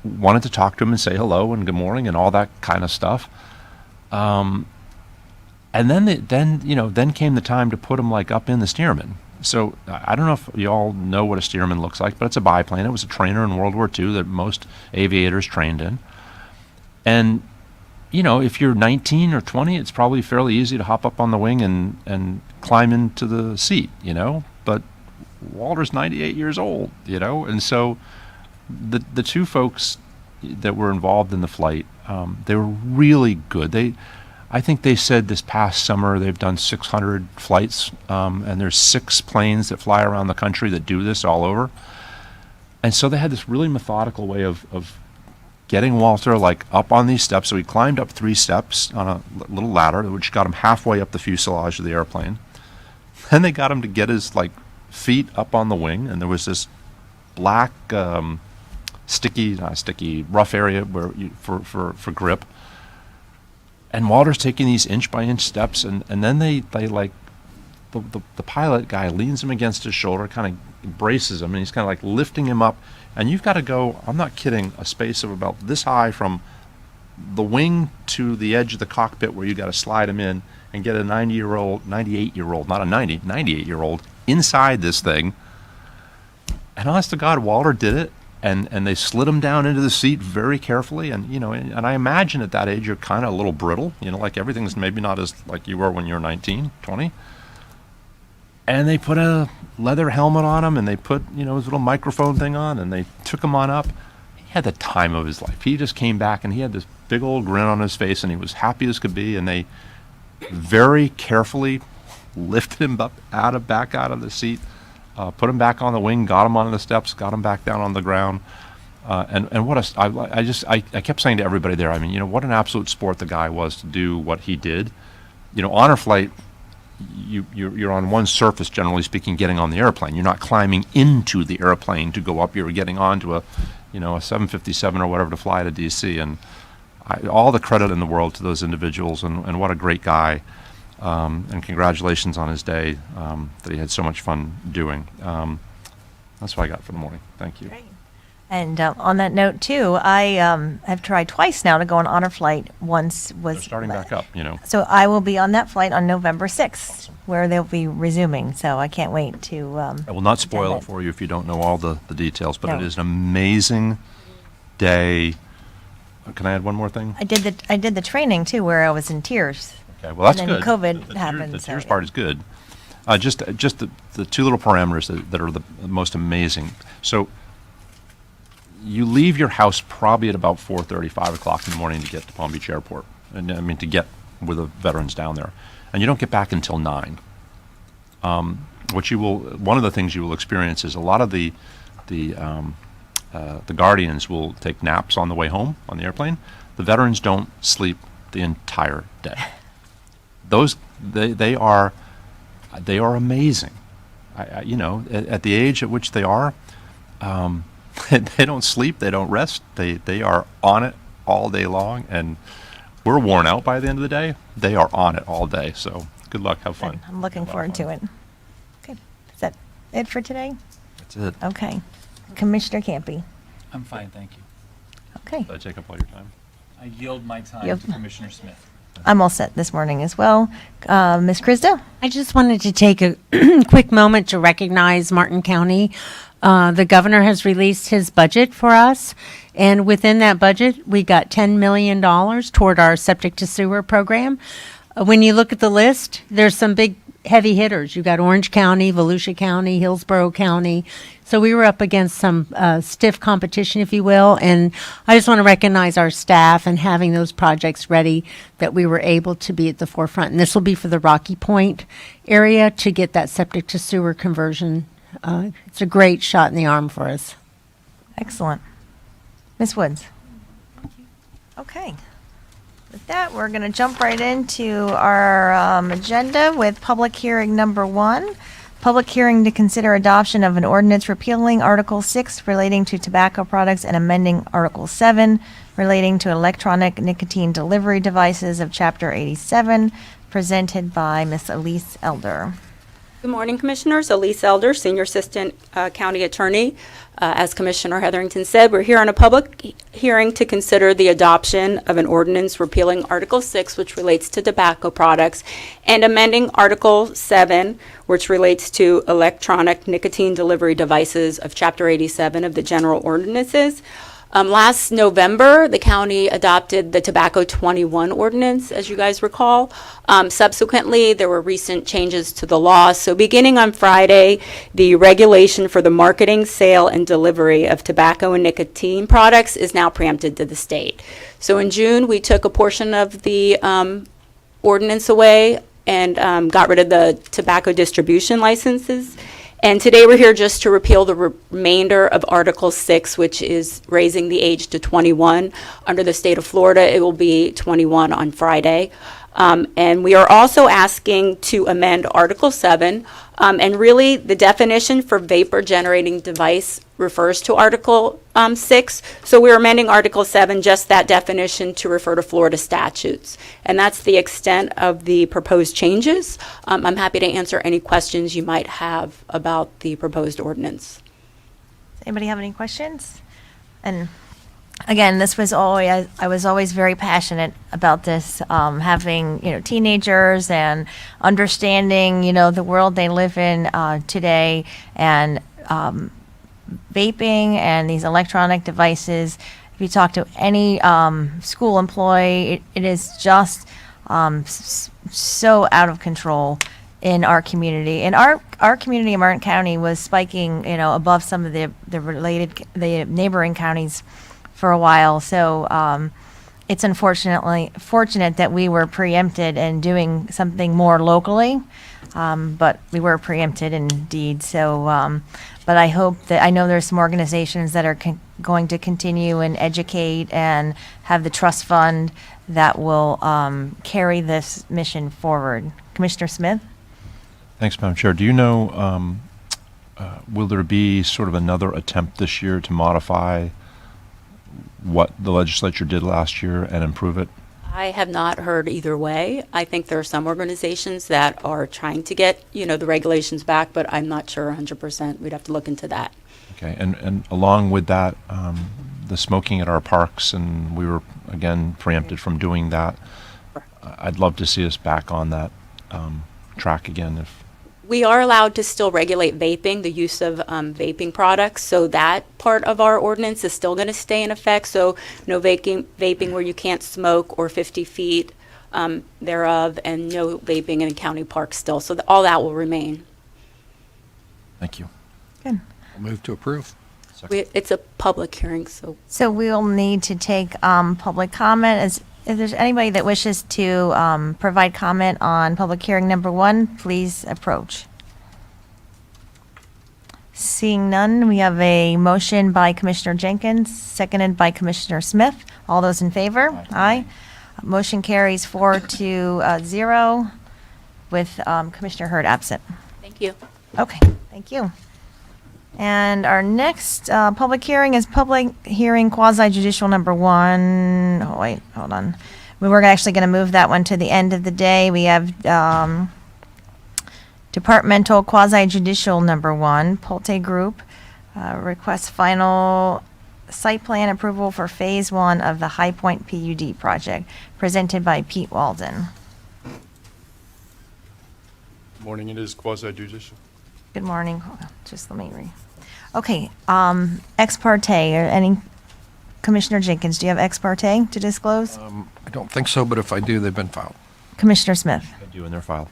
wanted to talk to him and say hello and good morning and all that kind of stuff. And then came the time to put him like up in the Stearman. So I don't know if you all know what a Stearman looks like, but it's a biplane. It was a trainer in World War II that most aviators trained in. And, if you're 19 or 20, it's probably fairly easy to hop up on the wing and climb into the seat, But Walter's 98 years old, And so the two folks that were involved in the flight, they were really good. I think they said this past summer they've done 600 flights, and there's 6 planes that fly around the country that do this all over. And so they had this really methodical way of getting Walter like up on these steps. So he climbed up 3 steps on a little ladder, which got him halfway up the fuselage of the airplane. Then they got him to get his feet up on the wing, and there was this black sticky rough area where for grip. And Walter's taking these inch by inch steps, and then they the pilot guy leans him against his shoulder, kind of braces him, and he's kind of like lifting him up. And you've got to go, I'm not kidding, a space of about this high from the wing to the edge of the cockpit, where you got to slide him in and get a 98-year-old, not a 98-year-old inside this thing. And honest to God, Walter did it. And they slid him down into the seat very carefully, and and I imagine at that age you're kind of a little brittle, like everything's maybe not as like you were when you were 19, 20. And they put a leather helmet on him, and they put his little microphone thing on, and they took him on up. He had the time of his life. He just came back, and he had this big old grin on his face, and he was happy as could be. And they very carefully lifted him up back out of the seat. Put him back on the wing, got him onto the steps, got him back down on the ground, and what I kept saying to everybody there, I mean, what an absolute sport the guy was to do what he did. Honor flight, you're on one surface, generally speaking, getting on the airplane. You're not climbing into the airplane to go up. You're getting onto a 757 or whatever to fly to DC, and all the credit in the world to those individuals, and what a great guy. And congratulations on his day that he had so much fun doing. That's what I got for the morning. Thank you. Great. And on that note, too, I have tried twice now to go on honor flight. Once was They're starting back up, So I will be on that flight on November 6th, where they'll be resuming. So I can't wait to. I will not spoil it for you if you don't know all the details, but No. it is an amazing day. Can I add one more thing? I did the training too, where I was in tears. Okay, well, that's And then good. COVID The happened, The so, tiers yeah. part is good. Just the two little parameters that are the most amazing. So you leave your house probably at about 4:30, 5 o'clock in the morning to get to Palm Beach Airport. And I mean, to get with the veterans down there. And you don't get back until 9. One of the things you will experience is a lot of the guardians will take naps on the way home on the airplane. The veterans don't sleep the entire day. They are amazing. At the age at which they are, they don't sleep, they don't rest. They are on it all day long, and we're worn out by the end of the day. They are on it all day. So good luck, have fun. I'm looking forward to it. Okay, is that it for today? That's it. Okay. Commissioner Campy. I'm fine, thank you. Okay. Did I take up all your time? I yield my time Yep. to Commissioner Smith. I'm all set this morning as well. Ms. Christo? I just wanted to take a quick moment to recognize Martin County. The governor has released his budget for us, and within that budget, we got $10 million toward our septic to sewer program. When you look at the list, there's some big heavy hitters. You got Orange County, Volusia County, Hillsborough County. So we were up against some stiff competition, if you will. And I just want to recognize our staff and having those projects ready, that we were able to be at the forefront. And this will be for the Rocky Point area to get that septic to sewer conversion. It's a great shot in the arm for us. Excellent. Ms. Woods? Okay. With that, we're going to jump right into our agenda with public hearing number 1. Public hearing to consider adoption of an ordinance repealing Article 6 relating to tobacco products and amending Article 7 relating to electronic nicotine delivery devices of Chapter 87, presented by Ms. Elise Elder. Good morning, Commissioners. Elise Elder, Senior Assistant County Attorney. As Commissioner Hetherington said, we're here on a public hearing to consider the adoption of an ordinance repealing Article 6, which relates to tobacco products, and amending Article 7, which relates to electronic nicotine delivery devices of Chapter 87 of the General Ordinances. Last November, the county adopted the Tobacco 21 ordinance, as you guys recall. Subsequently, there were recent changes to the law. So beginning on Friday, the regulation for the marketing, sale, and delivery of tobacco and nicotine products is now preempted to the state. So in June, we took a portion of the ordinance away and got rid of the tobacco distribution licenses. And today we're here just to repeal the remainder of Article 6, which is raising the age to 21. Under the state of Florida, it will be 21 on Friday. And we are also asking to amend Article 7. And really, the definition for vapor generating device refers to Article 6. So we're amending Article 7, just that definition, to refer to Florida statutes. And that's the extent of the proposed changes. I'm happy to answer any questions you might have about the proposed ordinance. Does anybody have any questions? And again, this was always, I was always very passionate about this, having, teenagers and understanding, the world they live in today, and vaping and these electronic devices. If you talk to any school employee, it is just so out of control in our community. And our community in Martin County was spiking, above some of the neighboring counties for a while. So it's fortunate that we were preempted and doing something more locally, but we were preempted indeed. So, but I hope that, I know there's some organizations that are going to continue and educate and have the trust fund that will carry this mission forward. Commissioner Smith? Thanks, Madam Chair. Do you know, will there be sort of another attempt this year to modify what the legislature did last year and improve it? I have not heard either way. I think there are some organizations that are trying to get, the regulations back, but I'm not sure 100%. We'd have to look into that. Okay, and along with that, the smoking at our parks, and we were, again, preempted from doing that. I'd love to see us back on that track again. If We are allowed to still regulate vaping, the use of vaping products, so that part of our ordinance is still going to stay in effect. So no vaping where you can't smoke, or 50 feet thereof, and no vaping in county parks still. So all that will remain. Thank you. Good. I'll move to approve. It's a public hearing, so. So we'll need to take public comment. If there's anybody that wishes to provide comment on public hearing number 1, please approach. Seeing none, we have a motion by Commissioner Jenkins, seconded by Commissioner Smith. All those in favor? Aye. Motion carries 4-0 with Commissioner Hurd absent. Thank you. Okay, thank you. And our next public hearing is public hearing quasi judicial number 1. Oh, wait, hold on. We were actually going to move that one to the end of the day. We have departmental quasi judicial number 1, Pulte Group, requests final site plan approval for phase 1 of the High Point PUD project, presented by Pete Walden. Morning, it is quasi judicial. Good morning. Hold on, just let me read. Okay, ex parte, or any, Commissioner Jenkins, do you have ex parte to disclose? I don't think so, but if I do, they've been filed. Commissioner Smith? I do in their file.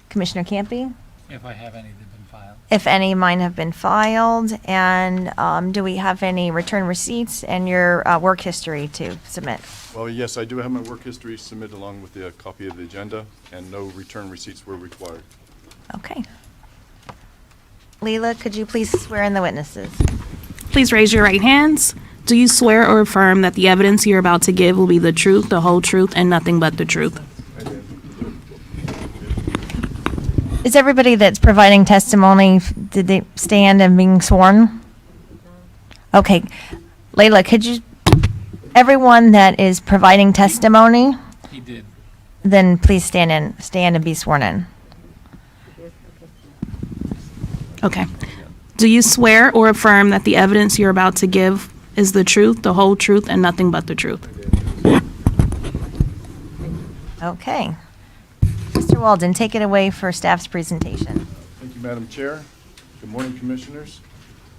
Commissioner Campy? If I have any, they've been filed. If any, mine have been filed. And do we have any return receipts and your work history to submit? Well, yes, I do have my work history submitted along with the copy of the agenda, and no return receipts were required. Okay. Leela, could you please swear in the witnesses? Please raise your right hands. Do you swear or affirm that the evidence you're about to give will be the truth, the whole truth, and nothing but the truth? Is everybody that's providing testimony, did they stand and being sworn? Okay. Layla, could you, everyone that is providing testimony, He did. then please stand and be sworn in. Okay. Do you swear or affirm that the evidence you're about to give is the truth, the whole truth, and nothing but the truth? Okay. Mr. Walden, take it away for staff's presentation. Thank you, Madam Chair. Good morning, Commissioners.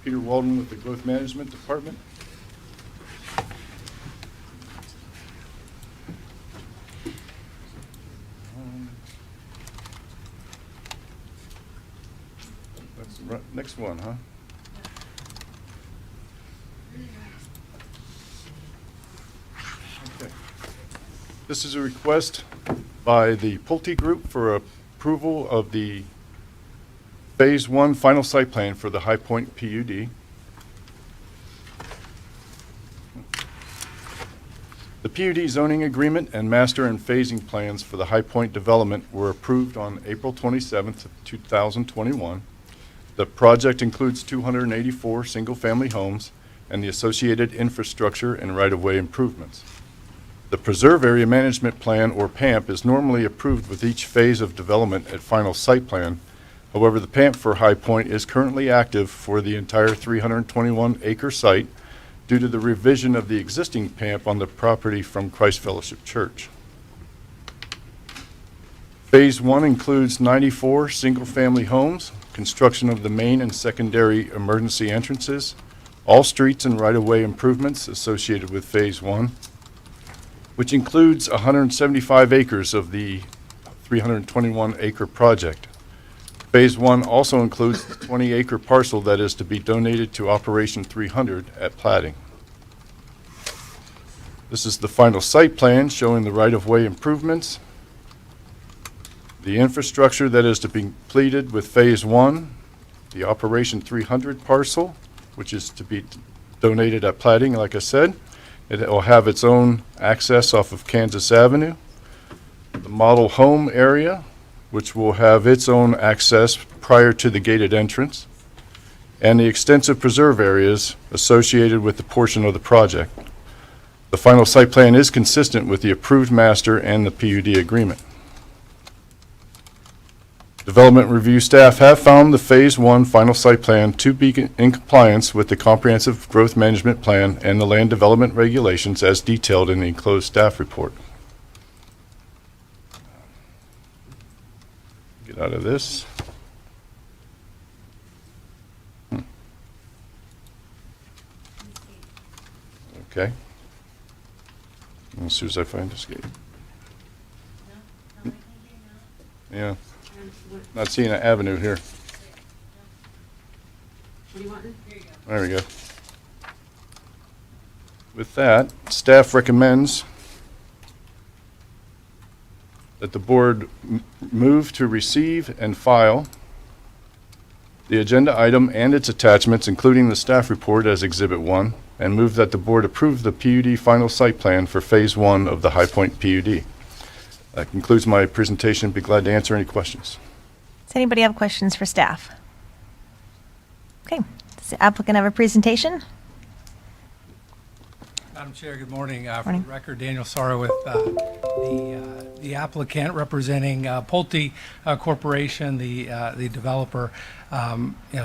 Peter Walden with the Growth Management Department. That's the next one, huh? Okay. This is a request by the Pulte Group for approval of the Phase 1 final site plan for the High Point PUD. The PUD zoning agreement and master and phasing plans for the High Point development were approved on April 27th, 2021. The project includes 284 single-family homes and the associated infrastructure and right-of-way improvements. The Preserve Area Management Plan, or PAMP, is normally approved with each phase of development at final site plan. However, the PAMP for High Point is currently active for the entire 321-acre site due to the revision of the existing PAMP on the property from Christ Fellowship Church. Phase 1 includes 94 single-family homes, construction of the main and secondary emergency entrances, all streets and right-of-way improvements associated with Phase 1, which includes 175 acres of the 321-acre project. Phase 1 also includes the 20-acre parcel that is to be donated to Operation 300 at plating. This is the final site plan showing the right-of-way improvements, the infrastructure that is to be completed with Phase 1, the Operation 300 parcel, which is to be donated at plating, like I said. It will have its own access off of Kansas Avenue. The model home area, which will have its own access prior to the gated entrance, and the extensive preserve areas associated with the portion of the project. The final site plan is consistent with the approved master and the PUD agreement. Development review staff have found the Phase 1 final site plan to be in compliance with the Comprehensive Growth Management Plan and the land development regulations as detailed in the enclosed staff report. Get out of this. Okay. As soon as I find escape. Yeah. Not seeing an avenue here. There we go. With that, staff recommends that the board move to receive and file the agenda item and its attachments, including the staff report as Exhibit 1, and move that the board approve the PUD final site plan for Phase 1 of the High Point PUD. That concludes my presentation. Be glad to answer any questions. Does anybody have questions for staff? Okay, does the applicant have a presentation? Madam Chair, good morning. For Morning. the record, Daniel Sorrow with the applicant representing Pulte Corporation, the developer.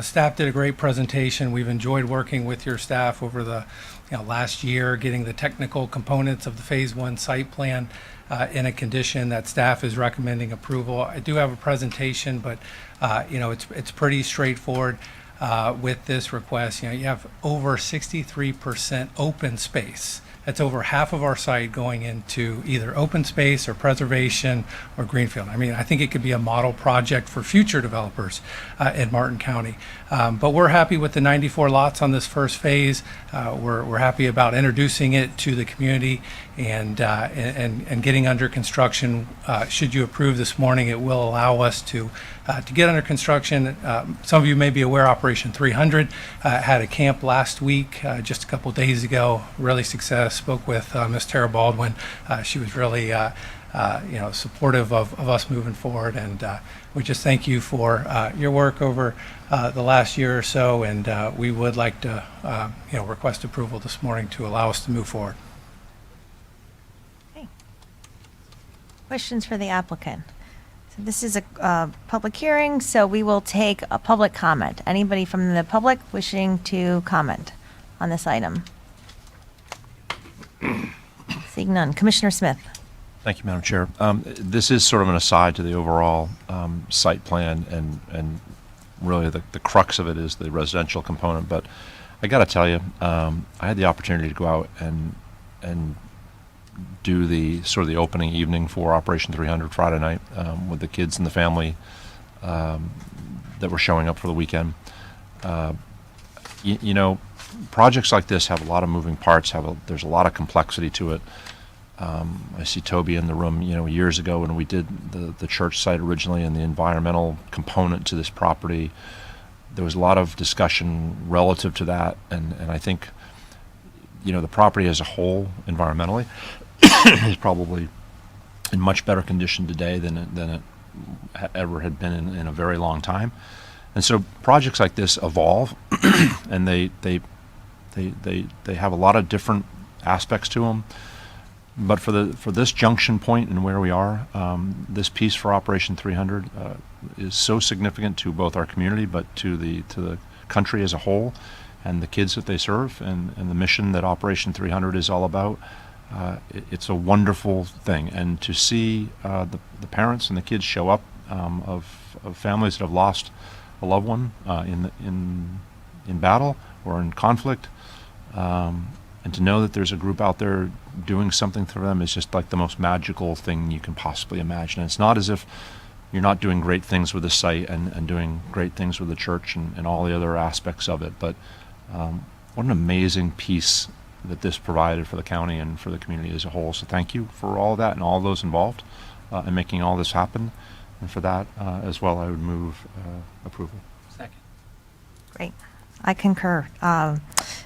Staff did a great presentation. We've enjoyed working with your staff over the last year, getting the technical components of the Phase 1 site plan in a condition that staff is recommending approval. I do have a presentation, but it's pretty straightforward. With this request, you have over 63% open space. That's over half of our site going into either open space or preservation or greenfield. I mean, I think it could be a model project for future developers in Martin County. But we're happy with the 94 lots on this first phase. We're happy about introducing it to the community and getting under construction. Should you approve this morning, it will allow us to get under construction. Some of you may be aware Operation 300 had a camp last week, just a couple days ago. Really success. Spoke with Ms. Tara Baldwin. She was really supportive of us moving forward, and we just thank you for your work over the last year or so, and we would like to request approval this morning to allow us to move forward. Okay. Questions for the applicant? So this is a public hearing, so we will take a public comment. Anybody from the public wishing to comment on this item? Seeing none. Commissioner Smith. Thank you, Madam Chair. This is sort of an aside to the overall site plan, and really the crux of it is the residential component. But I got to tell you, I had the opportunity to go out and do the sort of the opening evening for Operation 300 Friday night with the kids and the family that were showing up for the weekend. Projects like this have a lot of moving parts. There's a lot of complexity to it. I see Toby in the room. Years ago when we did the church site originally and the environmental component to this property, there was a lot of discussion relative to that. And I think, the property as a whole, environmentally, is probably in much better condition today than it ever had been in a very long time. And so projects like this evolve, and they have a lot of different aspects to them. But for this junction point and where we are, this piece for Operation 300 is so significant to both our community, but to the country as a whole, and the kids that they serve, and the mission that Operation 300 is all about. It's a wonderful thing, and to see the parents and the kids show up of families that have lost a loved one in battle or in conflict, and to know that there's a group out there doing something for them is just like the most magical thing you can possibly imagine. And it's not as if you're not doing great things with the site and doing great things with the church and all the other aspects of it, but what an amazing piece that this provided for the county and for the community as a whole. So thank you for all of that and all those involved in making all this happen. And for that as well, I would move approval. Second. Great. I concur.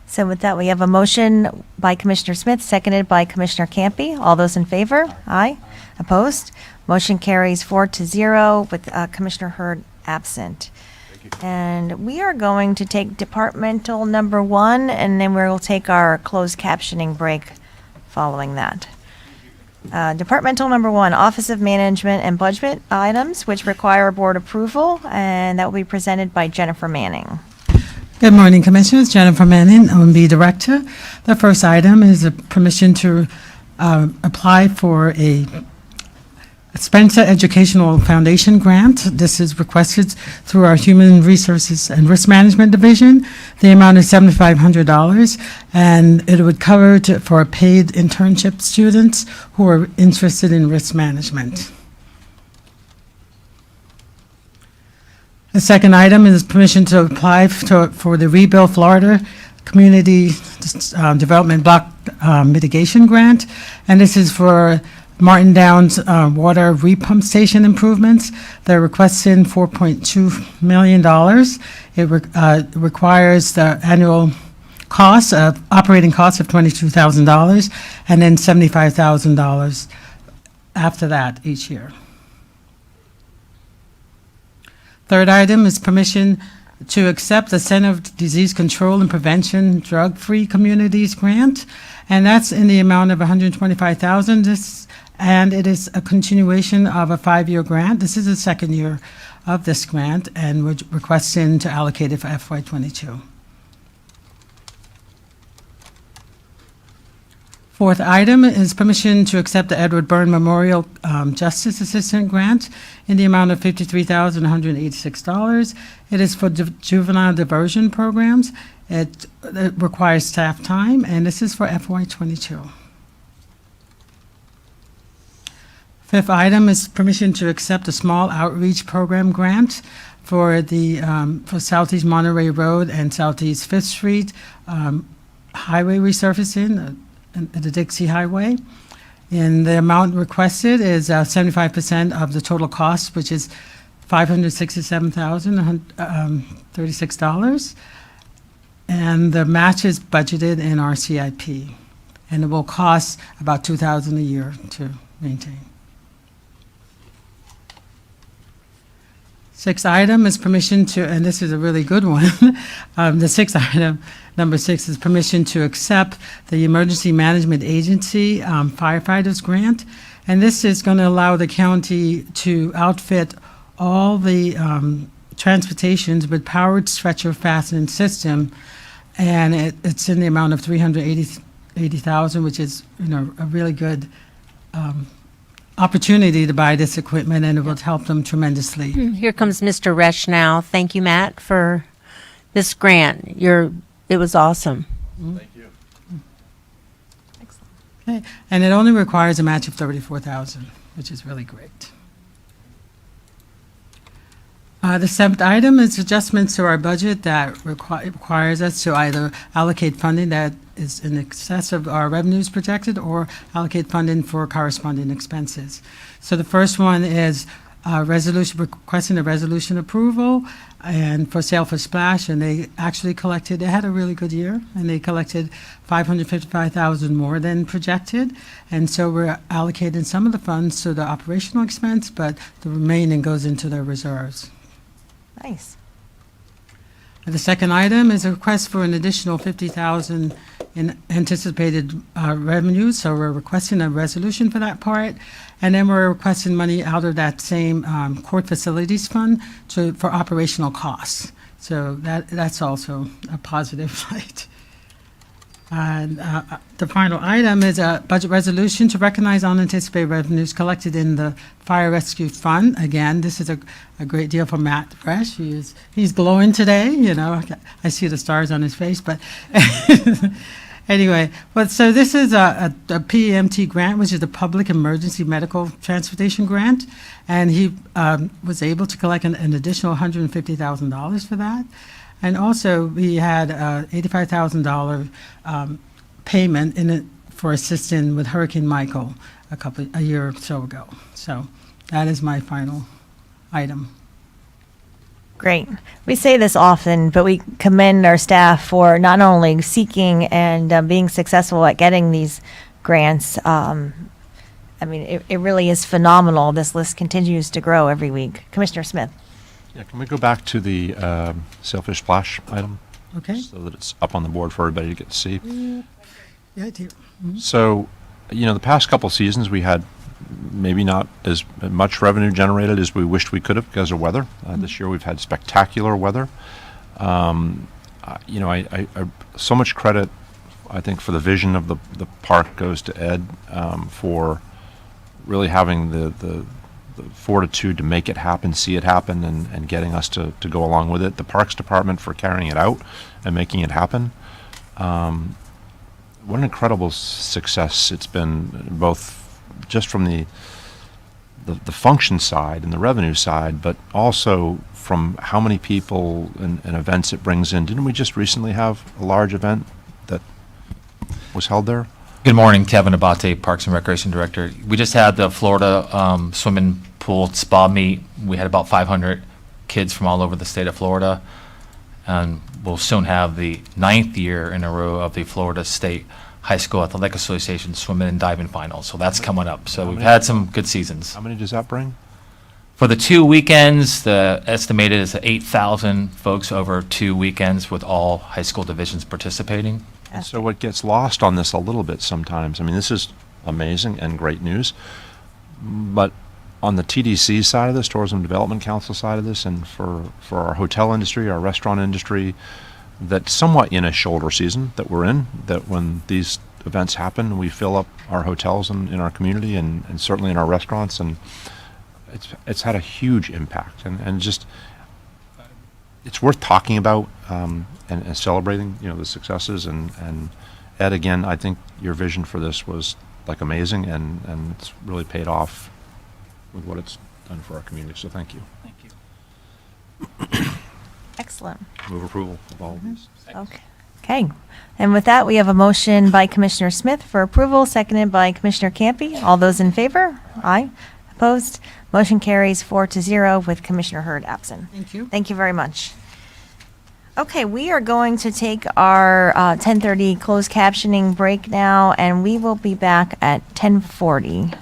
So with that, we have a motion by Commissioner Smith, seconded by Commissioner Campy. All those in favor? Aye. Opposed? Motion carries 4-0 with Commissioner Hurd absent. And we are going to take departmental number 1, and then we'll take our closed captioning break following that. Departmental number 1, Office of Management and Budget items, which require board approval, and that will be presented by Jennifer Manning. Good morning, Commissioners. Jennifer Manning, OMB Director. The first item is a permission to apply for a Spencer Educational Foundation grant. This is requested through our Human Resources and Risk Management Division. The amount is $7,500, and it would cover for paid internship students who are interested in risk management. The second item is permission to apply for the Rebuild Florida Community Development Block Mitigation Grant, and this is for Martin Downs water repump station improvements. They're requesting $4.2 million. It requires the annual cost of operating costs of $22,000 and then $75,000 after that each year. Third item is permission to accept the Center of Disease Control and Prevention Drug-Free Communities Grant, and that's in the amount of $125,000. And it is a continuation of a 5-year grant. This is the second year of this grant, and we're requesting to allocate it for FY22. Fourth item is permission to accept the Edward Byrne Memorial Justice Assistant Grant in the amount of $53,186. It is for juvenile diversion programs. It requires staff time, and this is for FY22. Fifth item is permission to accept a small outreach program grant for the for Southeast Monterey Road and Southeast Fifth Street highway resurfacing, the Dixie Highway. And the amount requested is 75% of the total cost, which is $567,036. And the match is budgeted in our CIP. And it will cost about $2,000 a year to maintain. Sixth item is permission to, and this is a really good one, the sixth item, number 6, is permission to accept the Emergency Management Agency firefighters grant. And this is going to allow the county to outfit all the transportations with powered stretcher fastening system. And it's in the amount of $380,000, which is, a really good opportunity to buy this equipment, and it will help them tremendously. Here comes Mr. Resch now. Thank you, Matt, for this grant. It was awesome. Thank you. Okay. And it only requires a match of $34,000, which is really great. The seventh item is adjustments to our budget that requires us to either allocate funding that is in excess of our revenues projected or allocate funding for corresponding expenses. So the first one is requesting a resolution approval and for Sail for Splash, and they actually they had a really good year, and they collected $555,000 more than projected, and so we're allocating some of the funds to the operational expense, but the remaining goes into their reserves. Nice. The second item is a request for an additional $50,000 in anticipated revenues, so we're requesting a resolution for that part, and then we're requesting money out of that same court facilities fund for operational costs. So that's also a positive light. And the final item is a budget resolution to recognize unanticipated revenues collected in the Fire Rescue Fund. Again, this is a great deal for Matt Fresh. He's glowing today, I see the stars on his face, but anyway. So this is a PEMT grant, which is a Public Emergency Medical Transportation Grant, and he was able to collect an additional $150,000 for that. And also, we had $85,000 payment in it for assisting with Hurricane Michael a year or so ago. So that is my final item. Great. We say this often, but we commend our staff for not only seeking and being successful at getting these grants. It really is phenomenal. This list continues to grow every week. Commissioner Smith. Yeah, can we go back to the Sailfish Splash item? Okay. So that it's up on the board for everybody to get to see. Yeah, I do. Mm-hmm. So, the past couple seasons we had maybe not as much revenue generated as we wished we could have because of weather. This year we've had spectacular weather. So much credit, I think, for the vision of the park goes to Ed for really having the fortitude to make it happen, see it happen, and getting us to go along with it. The Parks Department for carrying it out and making it happen. What an incredible success it's been, both just from the the function side and the revenue side, but also from how many people and events it brings in. Didn't we just recently have a large event that was held there? Good morning, Kevin Abate, Parks and Recreation Director. We just had the Florida swimming pool spa meet. We had about 500 kids from all over the state of Florida. And we'll soon have the 9th year in a row of the Florida State High School Athletic Association swimming and diving finals. So that's coming up. So we've had some good seasons. How many does that bring? For the 2 weekends, the estimated is 8,000 folks over 2 weekends with all high school divisions participating. And so what gets lost on this a little bit sometimes, I mean, this is amazing and great news, but on the TDC side of this, Tourism Development Council side of this, and for our hotel industry, our restaurant industry, that's somewhat in a shoulder season that we're in, that when these events happen, we fill up our hotels in our community and certainly in our restaurants, and it's had a huge impact, and just it's worth talking about and celebrating, the successes, and Ed, again, I think your vision for this was like amazing, and it's really paid off with what it's done for our community, so thank you. Thank you. Excellent. Move approval of all of these. Okay. And with that, we have a motion by Commissioner Smith for approval, seconded by Commissioner Campy. All those in favor? Aye. Opposed? Motion carries 4-0 with Commissioner Hurd absent. Thank you. Thank you very much. Okay, we are going to take our 10:30 closed captioning break now, and we will be back at 10:40.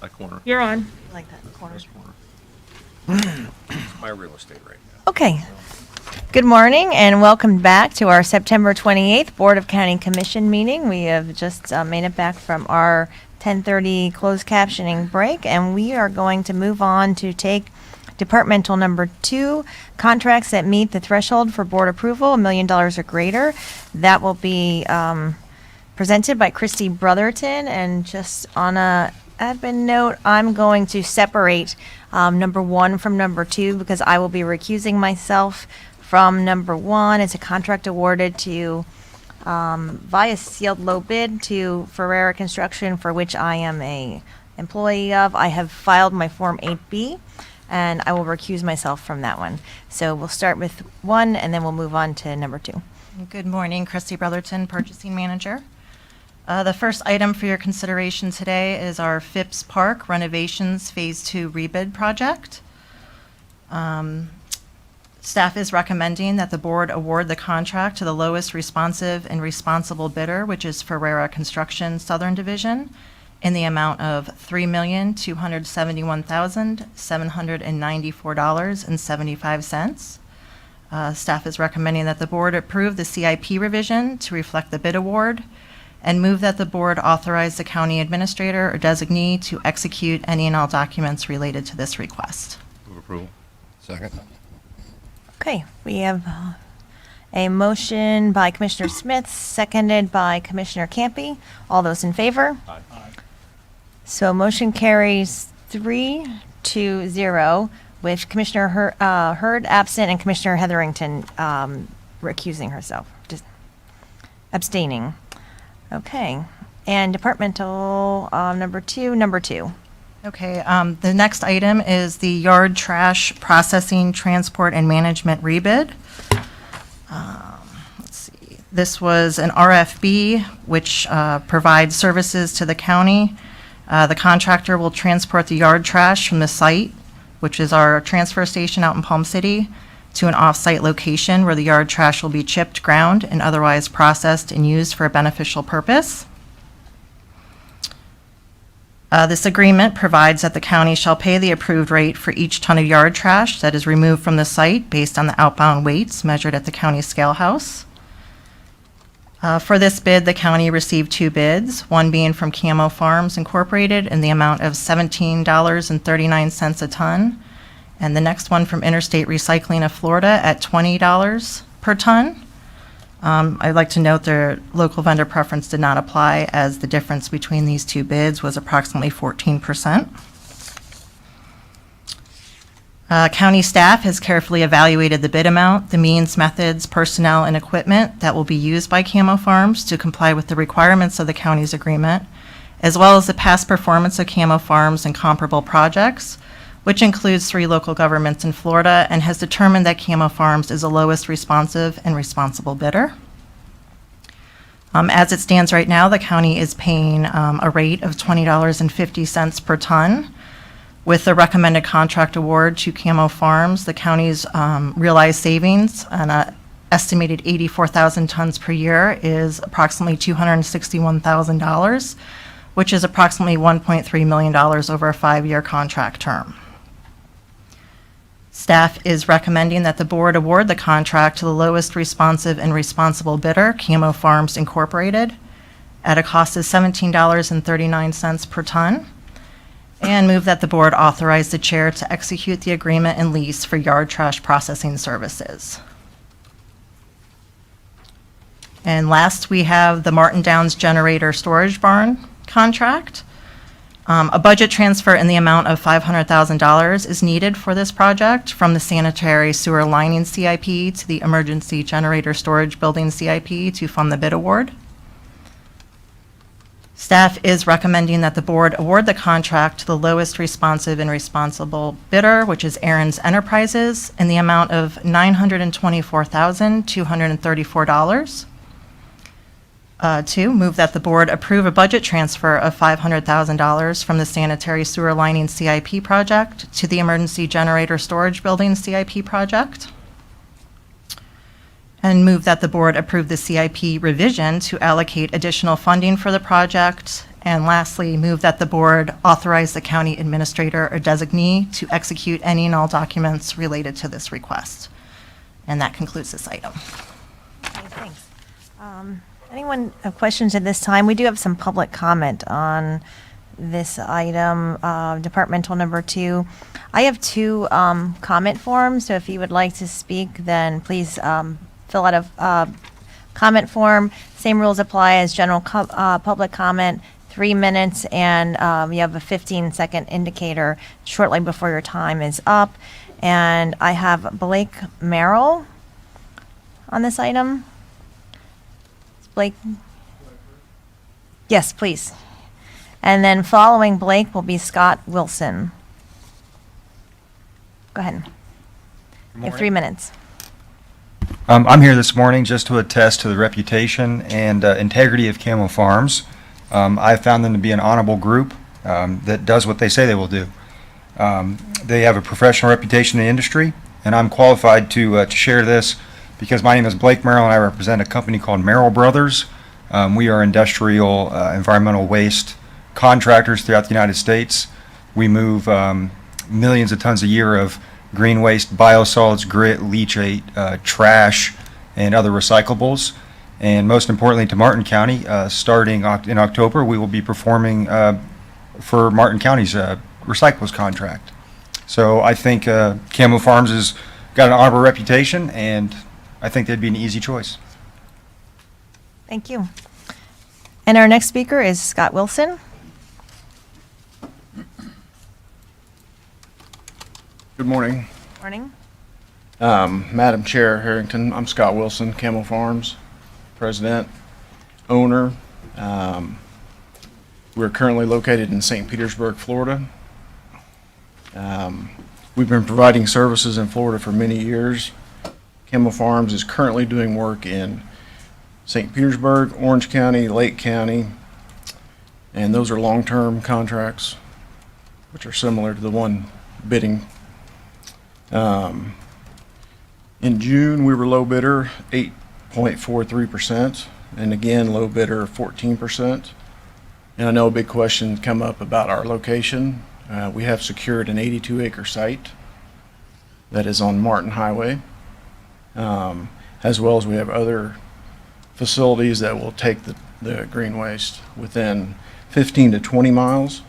That corner. You're on. Like that corner. It's my real estate right now. Okay. Good morning and welcome back to our September 28th Board of County Commission meeting. We have just made it back from our 10:30 closed captioning break, and we are going to move on to take departmental number 2, contracts that meet the threshold for board approval, $1 million or greater. That will be presented by Christy Brotherton. And just on a admin note, I'm going to separate number 1 from number 2 because I will be recusing myself from number 1. It's a contract awarded to via sealed low bid to Ferrera Construction, for which I am a employee of. I have filed my Form 8B, and I will recuse myself from that one. So we'll start with 1, and then we'll move on to number 2. Good morning, Christy Brotherton, Purchasing Manager. The first item for your consideration today is our Phipps Park renovations Phase 2 rebid project. Staff is recommending that the board award the contract to the lowest responsive and responsible bidder, which is Ferrera Construction Southern Division, in the amount of $3,271,794.75. Staff is recommending that the board approve the CIP revision to reflect the bid award and move that the board authorize the county administrator or designee to execute any and all documents related to this request. Move approval. Second. Okay, we have a motion by Commissioner Smith, seconded by Commissioner Campy. All those in favor? Aye. So motion carries 3-0 with Commissioner Hurd absent and Commissioner Heatherington recusing herself, just abstaining. Okay, and departmental number 2. Okay, the next item is the yard trash processing, transport, and management rebid. Let's see, this was an RFB which provides services to the county. The contractor will transport the yard trash from the site, which is our transfer station out in Palm City, to an off-site location where the yard trash will be chipped, ground, and otherwise processed and used for a beneficial purpose. This agreement provides that the county shall pay the approved rate for each ton of yard trash that is removed from the site based on the outbound weights measured at the county scale house. For this bid, the county received 2 bids, one being from Camo Farms Incorporated in the amount of $17.39 a ton, and the next one from Interstate Recycling of Florida at $20 per ton. I'd like to note their local vendor preference did not apply, as the difference between these 2 bids was approximately 14%. County staff has carefully evaluated the bid amount, the means, methods, personnel, and equipment that will be used by Camo Farms to comply with the requirements of the county's agreement, as well as the past performance of Camo Farms in comparable projects, which includes 3 local governments in Florida, and has determined that Camo Farms is the lowest responsive and responsible bidder. As it stands right now, the county is paying a rate of $20.50 per ton. With the recommended contract award to Camo Farms, the county's realized savings on an estimated 84,000 tons per year is approximately $261,000, which is approximately $1.3 million over a 5-year contract term. Staff is recommending that the board award the contract to the lowest responsive and responsible bidder, Camo Farms Incorporated, at a cost of $17.39 per ton, and move that the board authorize the chair to execute the agreement and lease for yard trash processing services. And last, we have the Martin Downs Generator Storage Barn contract. A budget transfer in the amount of $500,000 is needed for this project from the sanitary sewer lining CIP to the emergency generator storage building CIP to fund the bid award. Staff is recommending that the board award the contract to the lowest responsive and responsible bidder, which is Aaron's Enterprises, in the amount of $924,234. 2, move that the board approve a budget transfer of $500,000 from the sanitary sewer lining CIP project to the emergency generator storage building CIP project. And move that the board approve the CIP revision to allocate additional funding for the project. And lastly, move that the board authorize the county administrator or designee to execute any and all documents related to this request. And that concludes this item. Okay, thanks. Anyone have questions at this time? We do have some public comment on this item, departmental number 2. I have 2 comment forms, so if you would like to speak, then please fill out a comment form. Same rules apply as general public comment, 3 minutes, and you have a 15-second indicator shortly before your time is up. And I have Blake Merrill on this item. Blake? Yes, please. And then following Blake will be Scott Wilson. Go ahead. You have 3 minutes. I'm here this morning just to attest to the reputation and integrity of Camo Farms. I found them to be an honorable group that does what they say they will do. They have a professional reputation in the industry, and I'm qualified to share this because my name is Blake Merrill, and I represent a company called Merrill Brothers. We are industrial environmental waste contractors throughout the United States. We move millions of tons a year of green waste, biosolids, grit, leachate, trash, and other recyclables. And most importantly to Martin County, starting in October, we will be performing for Martin County's recyclables contract. So I think Camo Farms has got an honorable reputation, and I think they'd be an easy choice. Thank you. And our next speaker is Scott Wilson. Good morning. Morning. Madam Chair Harrington, I'm Scott Wilson, Camo Farms, president, owner. We're currently located in St. Petersburg, Florida. We've been providing services in Florida for many years. Camo Farms is currently doing work in St. Petersburg, Orange County, Lake County, and those are long-term contracts, which are similar to the one bidding. In June, we were low bidder, 8.43%, and again, low bidder, 14%. And I know a big question come up about our location. We have secured an 82-acre site that is on Martin Highway, as well as we have other facilities that will take the green waste within 15 to 20 miles.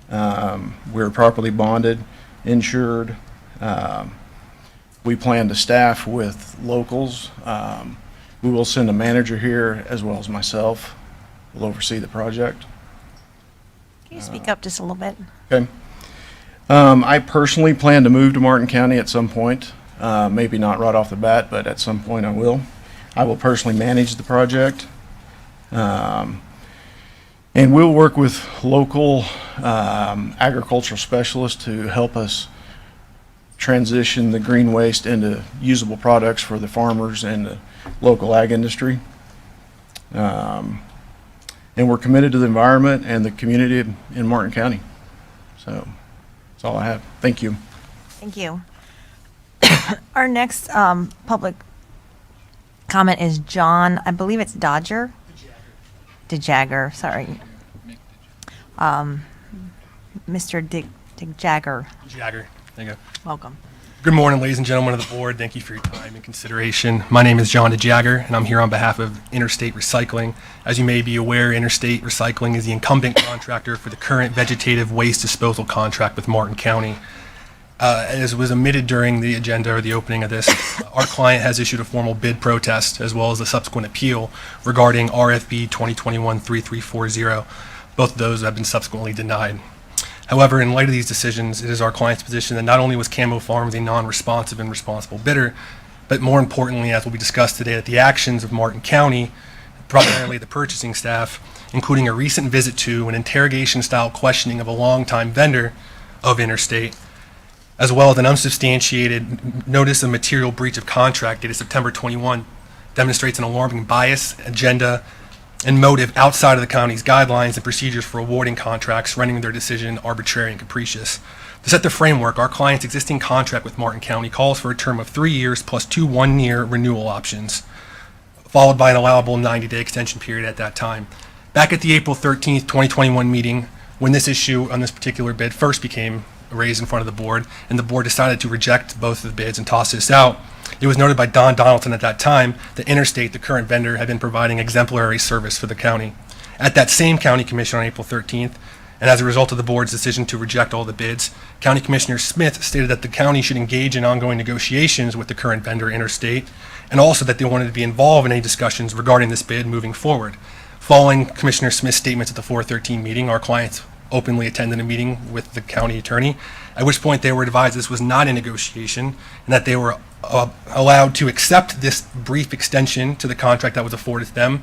We're properly bonded, insured. We plan to staff with locals. We will send a manager here as well as myself. Will oversee the project. Can you speak up just a little bit? Okay. I personally plan to move to Martin County at some point. Maybe not right off the bat, but at some point I will. I will personally manage the project. And we'll work with local agricultural specialists to help us transition the green waste into usable products for the farmers and the local ag industry. And we're committed to the environment and the community in Martin County. So that's all I have. Thank you. Thank you. Our next public comment is John, I believe it's Dodger? DeJagger, sorry. Mr. Dick Jagger. Jagger, there you go. Welcome. Good morning, ladies and gentlemen of the board. Thank you for your time and consideration. My name is John DeJagger, and I'm here on behalf of Interstate Recycling. As you may be aware, Interstate Recycling is the incumbent contractor for the current vegetative waste disposal contract with Martin County. As was omitted during the agenda or the opening of this, our client has issued a formal bid protest as well as a subsequent appeal regarding RFB 2021-3340. Both of those have been subsequently denied. However, in light of these decisions, it is our client's position that not only was Camo Farms a non-responsive and responsible bidder, but more importantly, as will be discussed today, that the actions of Martin County, primarily the purchasing staff, including a recent visit to an interrogation-style questioning of a longtime vendor of Interstate, as well as an unsubstantiated notice of material breach of contract dated September 21, demonstrates an alarming bias, agenda, and motive outside of the county's guidelines and procedures for awarding contracts, rendering their decision arbitrary and capricious. To set the framework, our client's existing contract with Martin County calls for a term of 3 years plus 2 one-year renewal options, followed by an allowable 90-day extension period at that time. Back at the April 13th, 2021 meeting, when this issue on this particular bid first became raised in front of the board, and the board decided to reject both of the bids and toss this out, it was noted by Don Donaldson at that time that Interstate, the current vendor, had been providing exemplary service for the county. At that same county commission on April 13th, and as a result of the board's decision to reject all the bids, County Commissioner Smith stated that the county should engage in ongoing negotiations with the current vendor, Interstate, and also that they wanted to be involved in any discussions regarding this bid moving forward. Following Commissioner Smith's statements at the 413 meeting, our clients openly attended a meeting with the county attorney, at which point they were advised this was not a negotiation and that they were allowed to accept this brief extension to the contract that was afforded to them.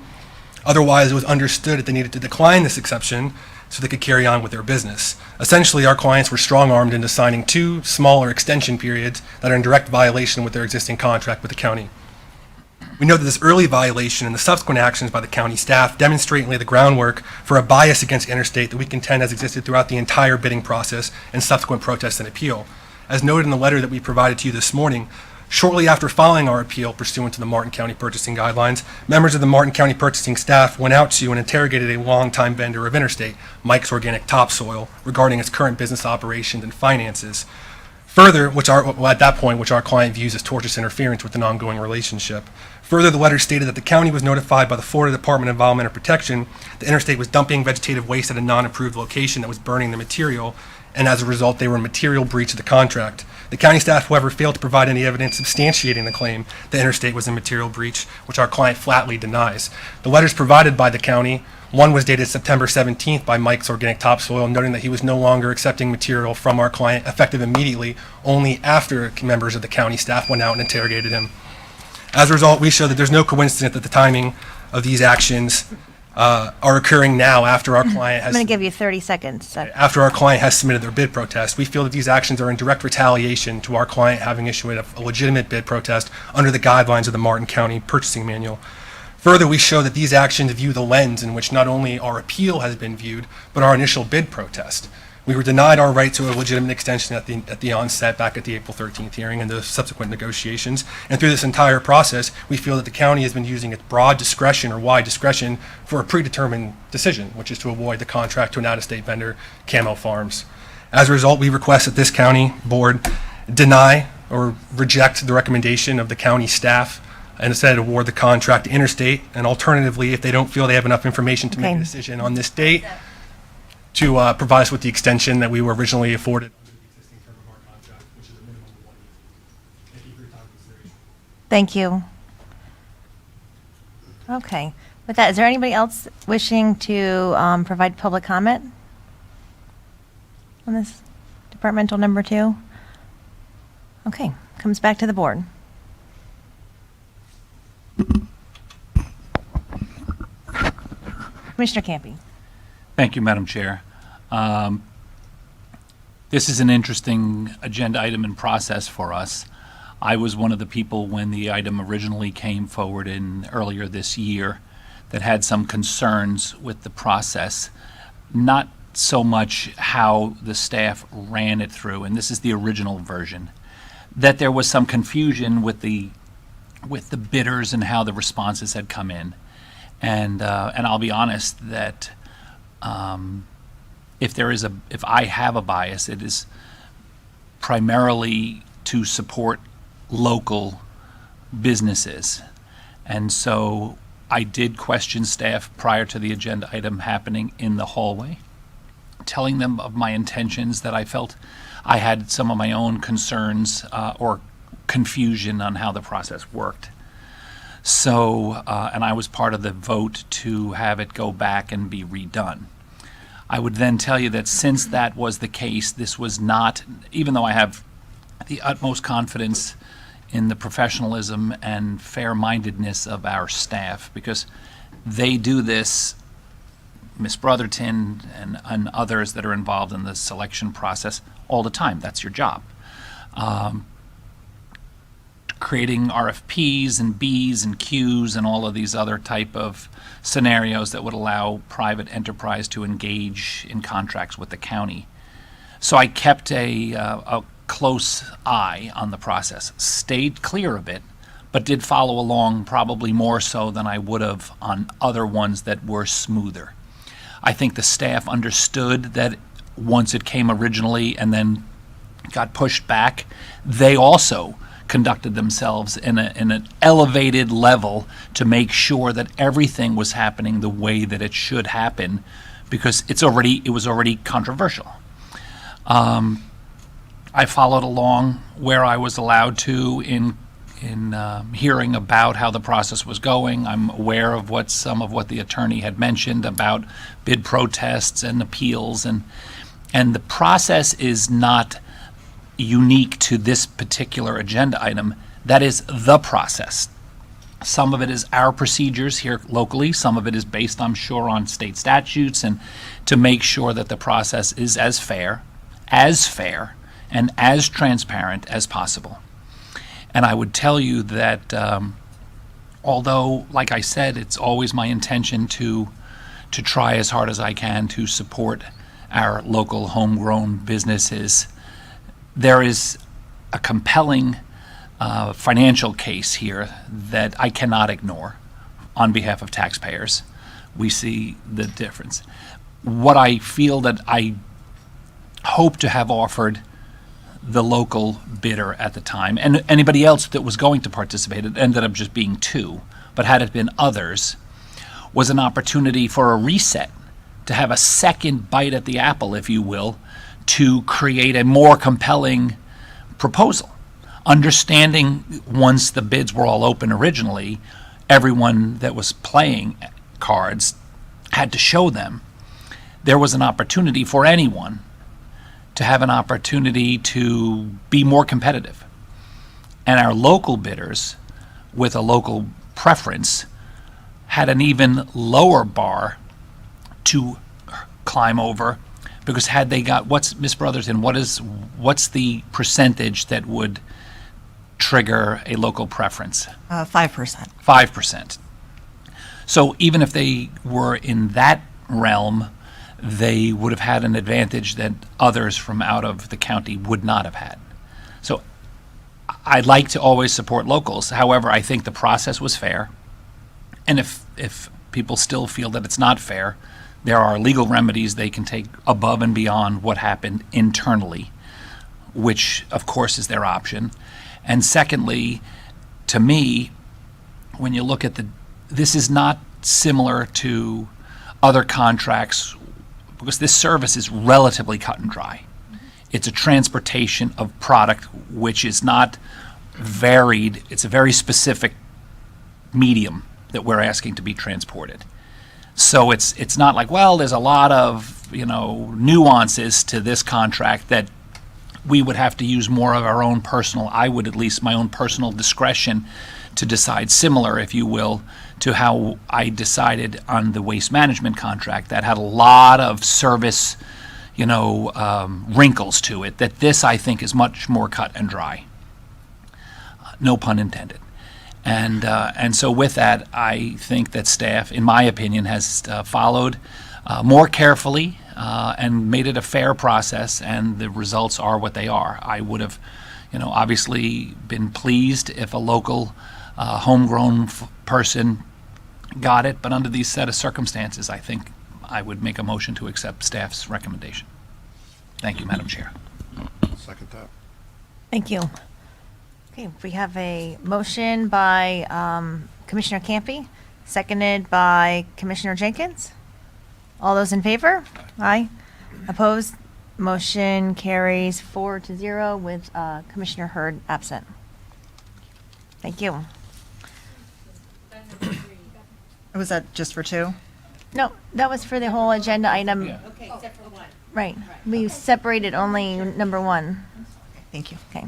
Otherwise, it was understood that they needed to decline this exception so they could carry on with their business. Essentially, our clients were strong-armed into signing 2 smaller extension periods that are in direct violation with their existing contract with the county. We know that this early violation and the subsequent actions by the county staff demonstrate and lay the groundwork for a bias against Interstate that we contend has existed throughout the entire bidding process and subsequent protests and appeal. As noted in the letter that we provided to you this morning, shortly after filing our appeal pursuant to the Martin County Purchasing Guidelines, members of the Martin County Purchasing staff went out to and interrogated a longtime vendor of Interstate, Mike's Organic Topsoil, regarding its current business operations and finances. Further, at that point, which our client views as tortious interference with an ongoing relationship. Further, the letter stated that the county was notified by the Florida Department of Environmental Protection that Interstate was dumping vegetative waste at a non-approved location that was burning the material, and as a result, they were in material breach of the contract. The county staff, however, failed to provide any evidence substantiating the claim that Interstate was in material breach, which our client flatly denies. The letters provided by the county, one was dated September 17th by Mike's Organic Topsoil, noting that he was no longer accepting material from our client effective immediately, only after members of the county staff went out and interrogated him. As a result, we show that there's no coincidence that the timing of these actions are occurring now after our client I'm has going to give you 30 seconds. after our client has submitted their bid protest. We feel that these actions are in direct retaliation to our client having issued a legitimate bid protest under the guidelines of the Martin County Purchasing Manual. Further, we show that these actions view the lens in which not only our appeal has been viewed, but our initial bid protest. We were denied our right to a legitimate extension at the onset back at the April 13th hearing and the subsequent negotiations. And through this entire process, we feel that the county has been using its broad discretion or wide discretion for a predetermined decision, which is to award the contract to an out-of-state vendor, Camo Farms. As a result, we request that this county board deny or reject the recommendation of the county staff and instead award the contract to Interstate. And alternatively, if they don't feel they have enough information to make a Okay. decision on this date, to provide us with the extension that we were originally afforded under the existing term of our contract, which is a minimum of 1 year. Thank you for your time and consideration. Thank you. Okay. With that, is there anybody else wishing to provide public comment on this departmental number 2? Okay, comes back to the board. Commissioner Campy. Thank you, Madam Chair. This is an interesting agenda item and process for us. I was one of the people when the item originally came forward earlier this year that had some concerns with the process, not so much how the staff ran it through, and this is the original version, that there was some confusion with the bidders and how the responses had come in. And I'll be honest that if I have a bias, it is primarily to support local businesses. And so I did question staff prior to the agenda item happening in the hallway, telling them of my intentions, that I felt I had some of my own concerns or confusion on how the process worked. So, and I was part of the vote to have it go back and be redone. I would then tell you that since that was the case, this was not, even though I have the utmost confidence in the professionalism and fair-mindedness of our staff, because they do this, Ms. Brotherton and others that are involved in the selection process all the time. That's your job. creating RFPs and Bs and Qs and all of these other type of scenarios that would allow private enterprise to engage in contracts with the county. So I kept a close eye on the process, stayed clear of it, but did follow along probably more so than I would have on other ones that were smoother. I think the staff understood that once it came originally and then got pushed back, they also conducted themselves in an elevated level to make sure that everything was happening the way that it should happen, because it was already controversial. I followed along where I was allowed to in hearing about how the process was going. I'm aware of some of what the attorney had mentioned about bid protests and appeals, and the process is not unique to this particular agenda item. That is the process. Some of it is our procedures here locally. Some of it is based, I'm sure, on state statutes, and to make sure that the process is as fair, and as transparent as possible. And I would tell you that although, like I said, it's always my intention to try as hard as I can to support our local homegrown businesses, there is a compelling financial case here that I cannot ignore on behalf of taxpayers. We see the difference. What I feel that I hope to have offered the local bidder at the time, and anybody else that was going to participate, it ended up just being two, but had it been others, was an opportunity for a reset, to have a second bite at the apple, if you will, to create a more compelling proposal. Understanding once the bids were all open originally, everyone that was playing cards had to show them. There was an opportunity for anyone to have an opportunity to be more competitive. And our local bidders, with a local preference, had an even lower bar to climb over, because had they got, Ms. Brotherton, what's the percentage that would trigger a local preference? 5%. 5%. So even if they were in that realm, they would have had an advantage that others from out of the county would not have had. So I'd like to always support locals. However, I think the process was fair. And if people still feel that it's not fair, there are legal remedies they can take above and beyond what happened internally, which of course is their option. And secondly, to me, when you look at this is not similar to other contracts, because this service is relatively cut and dry. It's a transportation of product which is not varied. It's a very specific medium that we're asking to be transported. So it's not like, well, there's a lot of, nuances to this contract that we would have to use more of our own personal, I would at least, my own personal discretion to decide, similar, if you will, to how I decided on the waste management contract that had a lot of service, wrinkles to it, that this, I think, is much more cut and dry. No pun intended. And so with that, I think that staff, in my opinion, has followed more carefully and made it a fair process, and the results are what they are. I would have, obviously been pleased if a local homegrown person got it, but under these set of circumstances, I think I would make a motion to accept staff's recommendation. Thank you, Madam Chair. Second that. Thank you. Okay, we have a motion by Commissioner Campy, seconded by Commissioner Jenkins. All those in favor? Aye. Opposed? Motion carries 4-0 with Commissioner Hurd absent. Thank you. Was that just for two? No, that was for the whole agenda item. Okay, except for one. Right. We separated only number one. Thank you. Okay.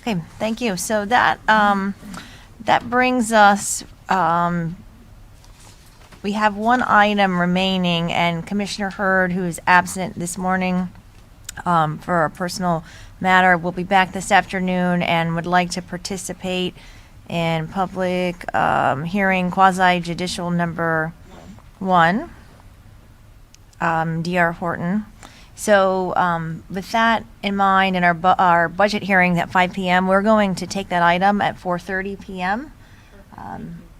Okay, thank you. So that brings us, we have one item remaining, and Commissioner Hurd, who is absent this morning, for a personal matter, will be back this afternoon and would like to participate in public hearing quasi judicial number 1, D.R. Horton. So with that in mind, in our budget hearing at 5 p.m., we're going to take that item at 4:30 p.m.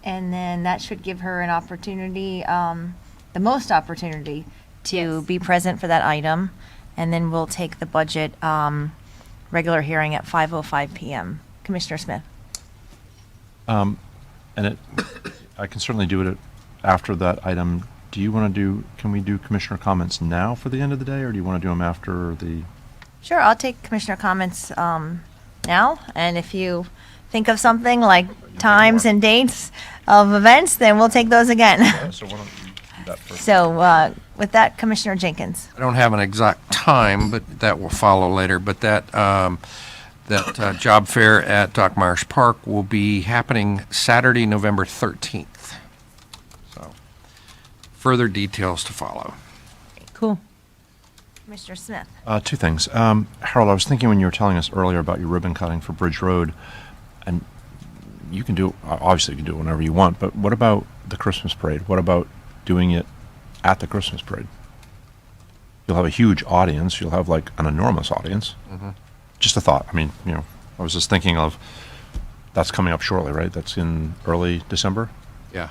And then that should give her an opportunity, the most opportunity, to be present for that item. And then we'll take the budget regular hearing at 5:05 p.m. Commissioner Smith. And I can certainly do it after that item. Do you want to can we do commissioner comments now for the end of the day, or do you want to do them after the? Sure, I'll take commissioner comments now. And if you think of something like times and dates of events, then we'll take those again. So why don't you do that first? So with that, Commissioner Jenkins. I don't have an exact time, but that will follow later. But that job fair at Doc Myers Park will be happening Saturday, November 13th. So further details to follow. Cool. Commissioner Smith. Two things. Harold, I was thinking when you were telling us earlier about your ribbon cutting for Bridge Road, and you can do, obviously you can do it whenever you want, but what about the Christmas parade? What about doing it at the Christmas parade? You'll have a huge audience. You'll have like an enormous audience. Mm-hmm. Just a thought. I mean, I was just thinking of, that's coming up shortly, right? That's in early December? Yeah.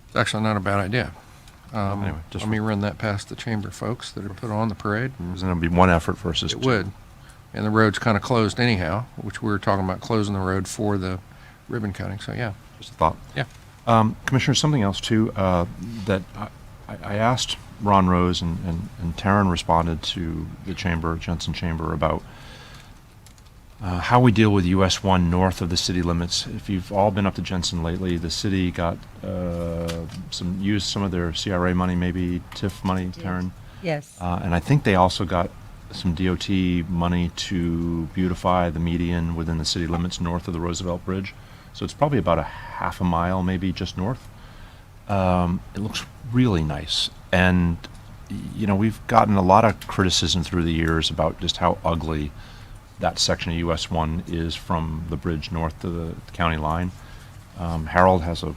It's actually not a bad idea. Anyway, just let me run that past the chamber folks that are put on the parade. Because then it'll be one effort versus It two. would. And the road's kind of closed anyhow, which we were talking about closing the road for the ribbon cutting, so yeah. Just a thought. Yeah. Commissioner, something else too, that I asked Ron Rose and Taryn responded to the chamber, Jensen Chamber, about how we deal with US 1 north of the city limits. If you've all been up to Jensen lately, the city got used some of their CRA money, maybe TIF money, Taryn. Yes. And I think they also got some DOT money to beautify the median within the city limits north of the Roosevelt Bridge. So it's probably about a half a mile, maybe just north. It looks really nice. And, we've gotten a lot of criticism through the years about just how ugly that section of US 1 is from the bridge north to the county line. Harold has I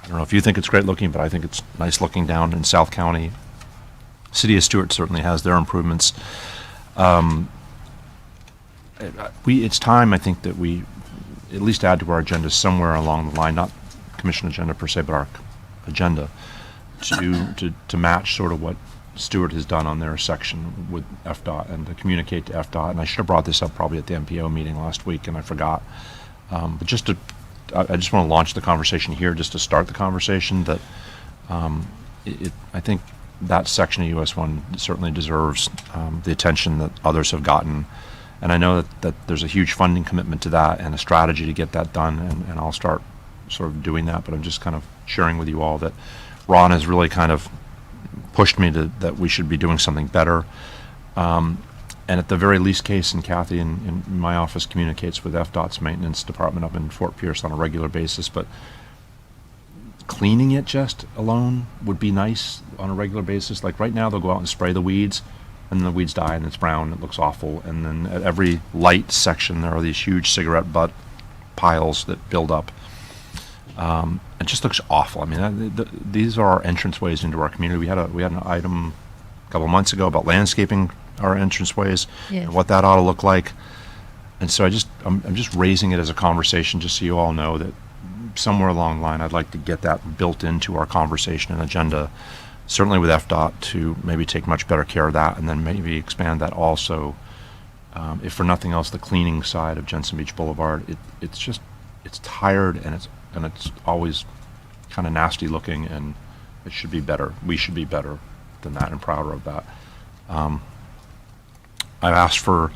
don't know if you think it's great looking, but I think it's nice looking down in South County. City of Stewart certainly has their improvements. It's time, I think, that we at least add to our agenda somewhere along the line, not commission agenda per se, but our agenda to match sort of what Stewart has done on their section with FDOT and to communicate to FDOT. And I should have brought this up probably at the MPO meeting last week, and I forgot. But I just want to launch the conversation here, just to start the conversation that I think that section of US 1 certainly deserves the attention that others have gotten. And I know that there's a huge funding commitment to that and a strategy to get that done, and I'll start sort of doing that, but I'm just kind of sharing with you all that Ron has really kind of pushed me that we should be doing something better. And at the very least case, and Kathy in my office communicates with FDOT's maintenance department up in Fort Pierce on a regular basis, but cleaning it just alone would be nice on a regular basis. Like right now, they'll go out and spray the weeds, and then the weeds die and it's brown, it looks awful. And then at every light section, there are these huge cigarette butt piles that build up. It just looks awful. I mean, these are our entranceways into our community. We had an item a couple months ago about landscaping our entranceways and what that ought to look like. And so I'm just raising it as a conversation, just so you all know that somewhere along the line, I'd like to get that built into our conversation and agenda, certainly with FDOT, to maybe take much better care of that, and then maybe expand that also, if for nothing else, the cleaning side of Jensen Beach Boulevard. It's tired, and it's always kind of nasty looking, and it should be better. We should be better than that, and prouder of that. I've asked for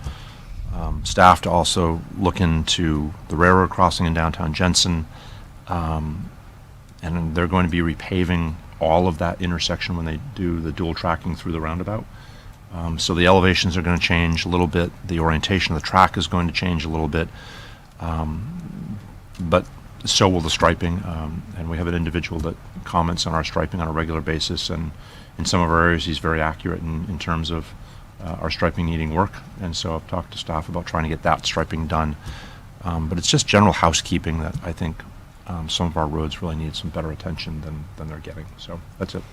staff to also look into the railroad crossing in downtown Jensen. And they're going to be repaving all of that intersection when they do the dual tracking through the roundabout. So the elevations are going to change a little bit. The orientation of the track is going to change a little bit. But so will the striping. And we have an individual that comments on our striping on a regular basis. And in some of our areas, he's very accurate in terms of our striping needing work, and so I've talked to staff about trying to get that striping done. But it's just general housekeeping that I think some of our roads really need some better attention than they're getting. So that's it.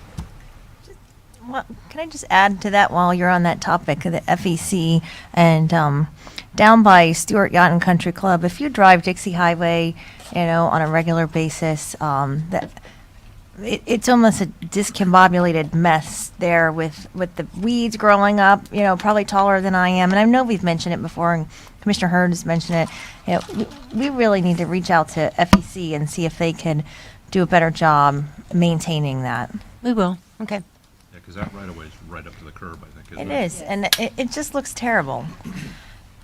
Well, can I just add to that while you're on that topic of the FEC and down by Stewart Yacht and Country Club, if you drive Dixie Highway, on a regular basis, it's almost a discombobulated mess there with the weeds growing up, probably taller than I am. And I know we've mentioned it before, and Commissioner Hurd has mentioned it. We really need to reach out to FEC and see if they could do a better job maintaining that. We will. Okay. Yeah, because that right away is right up to the curb, I think. It is, and it just looks terrible.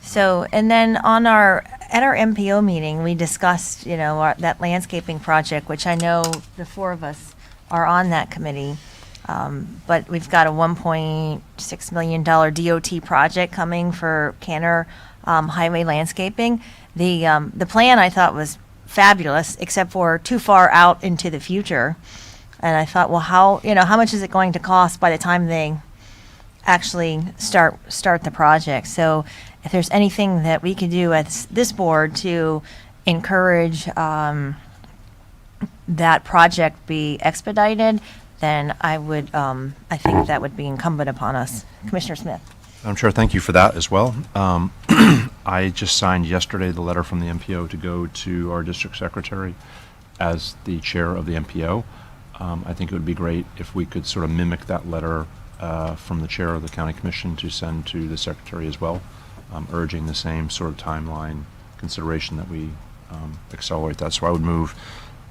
So, and then at our MPO meeting, we discussed, that landscaping project, which I know the four of us are on that committee. But we've got a $1.6 million DOT project coming for Canner Highway landscaping. The plan I thought was fabulous, except for too far out into the future. And I thought, well, how much is it going to cost by the time they actually start the project? So if there's anything that we could do as this board to encourage that project be expedited, then I think that would be incumbent upon us. Commissioner Smith. I'm sure. Thank you for that as well. I just signed yesterday the letter from the MPO to go to our district secretary as the chair of the MPO. I think it would be great if we could sort of mimic that letter from the chair of the county commission to send to the secretary as well, urging the same sort of timeline consideration that we accelerate that. So I would move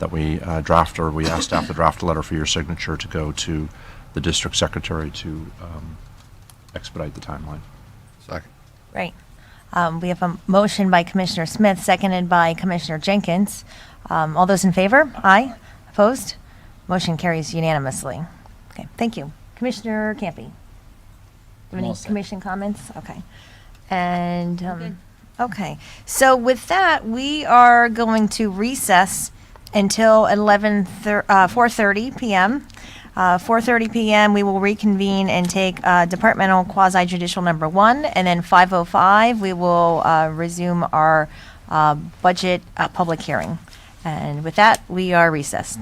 that we we ask staff to draft a letter for your signature to go to the district secretary to expedite the timeline. Second. Right. We have a motion by Commissioner Smith, seconded by Commissioner Jenkins. All those in favor? Aye. Opposed? Motion carries unanimously. Okay, thank you. Commissioner Campy. Do you have any commission comments? Okay. And, okay. So with that, we are going to recess until 4:30 p.m. 4:30 p.m. we will reconvene and take departmental quasi-judicial number 1, and then 5:05 we will resume our budget public hearing. And with that, we are recessed.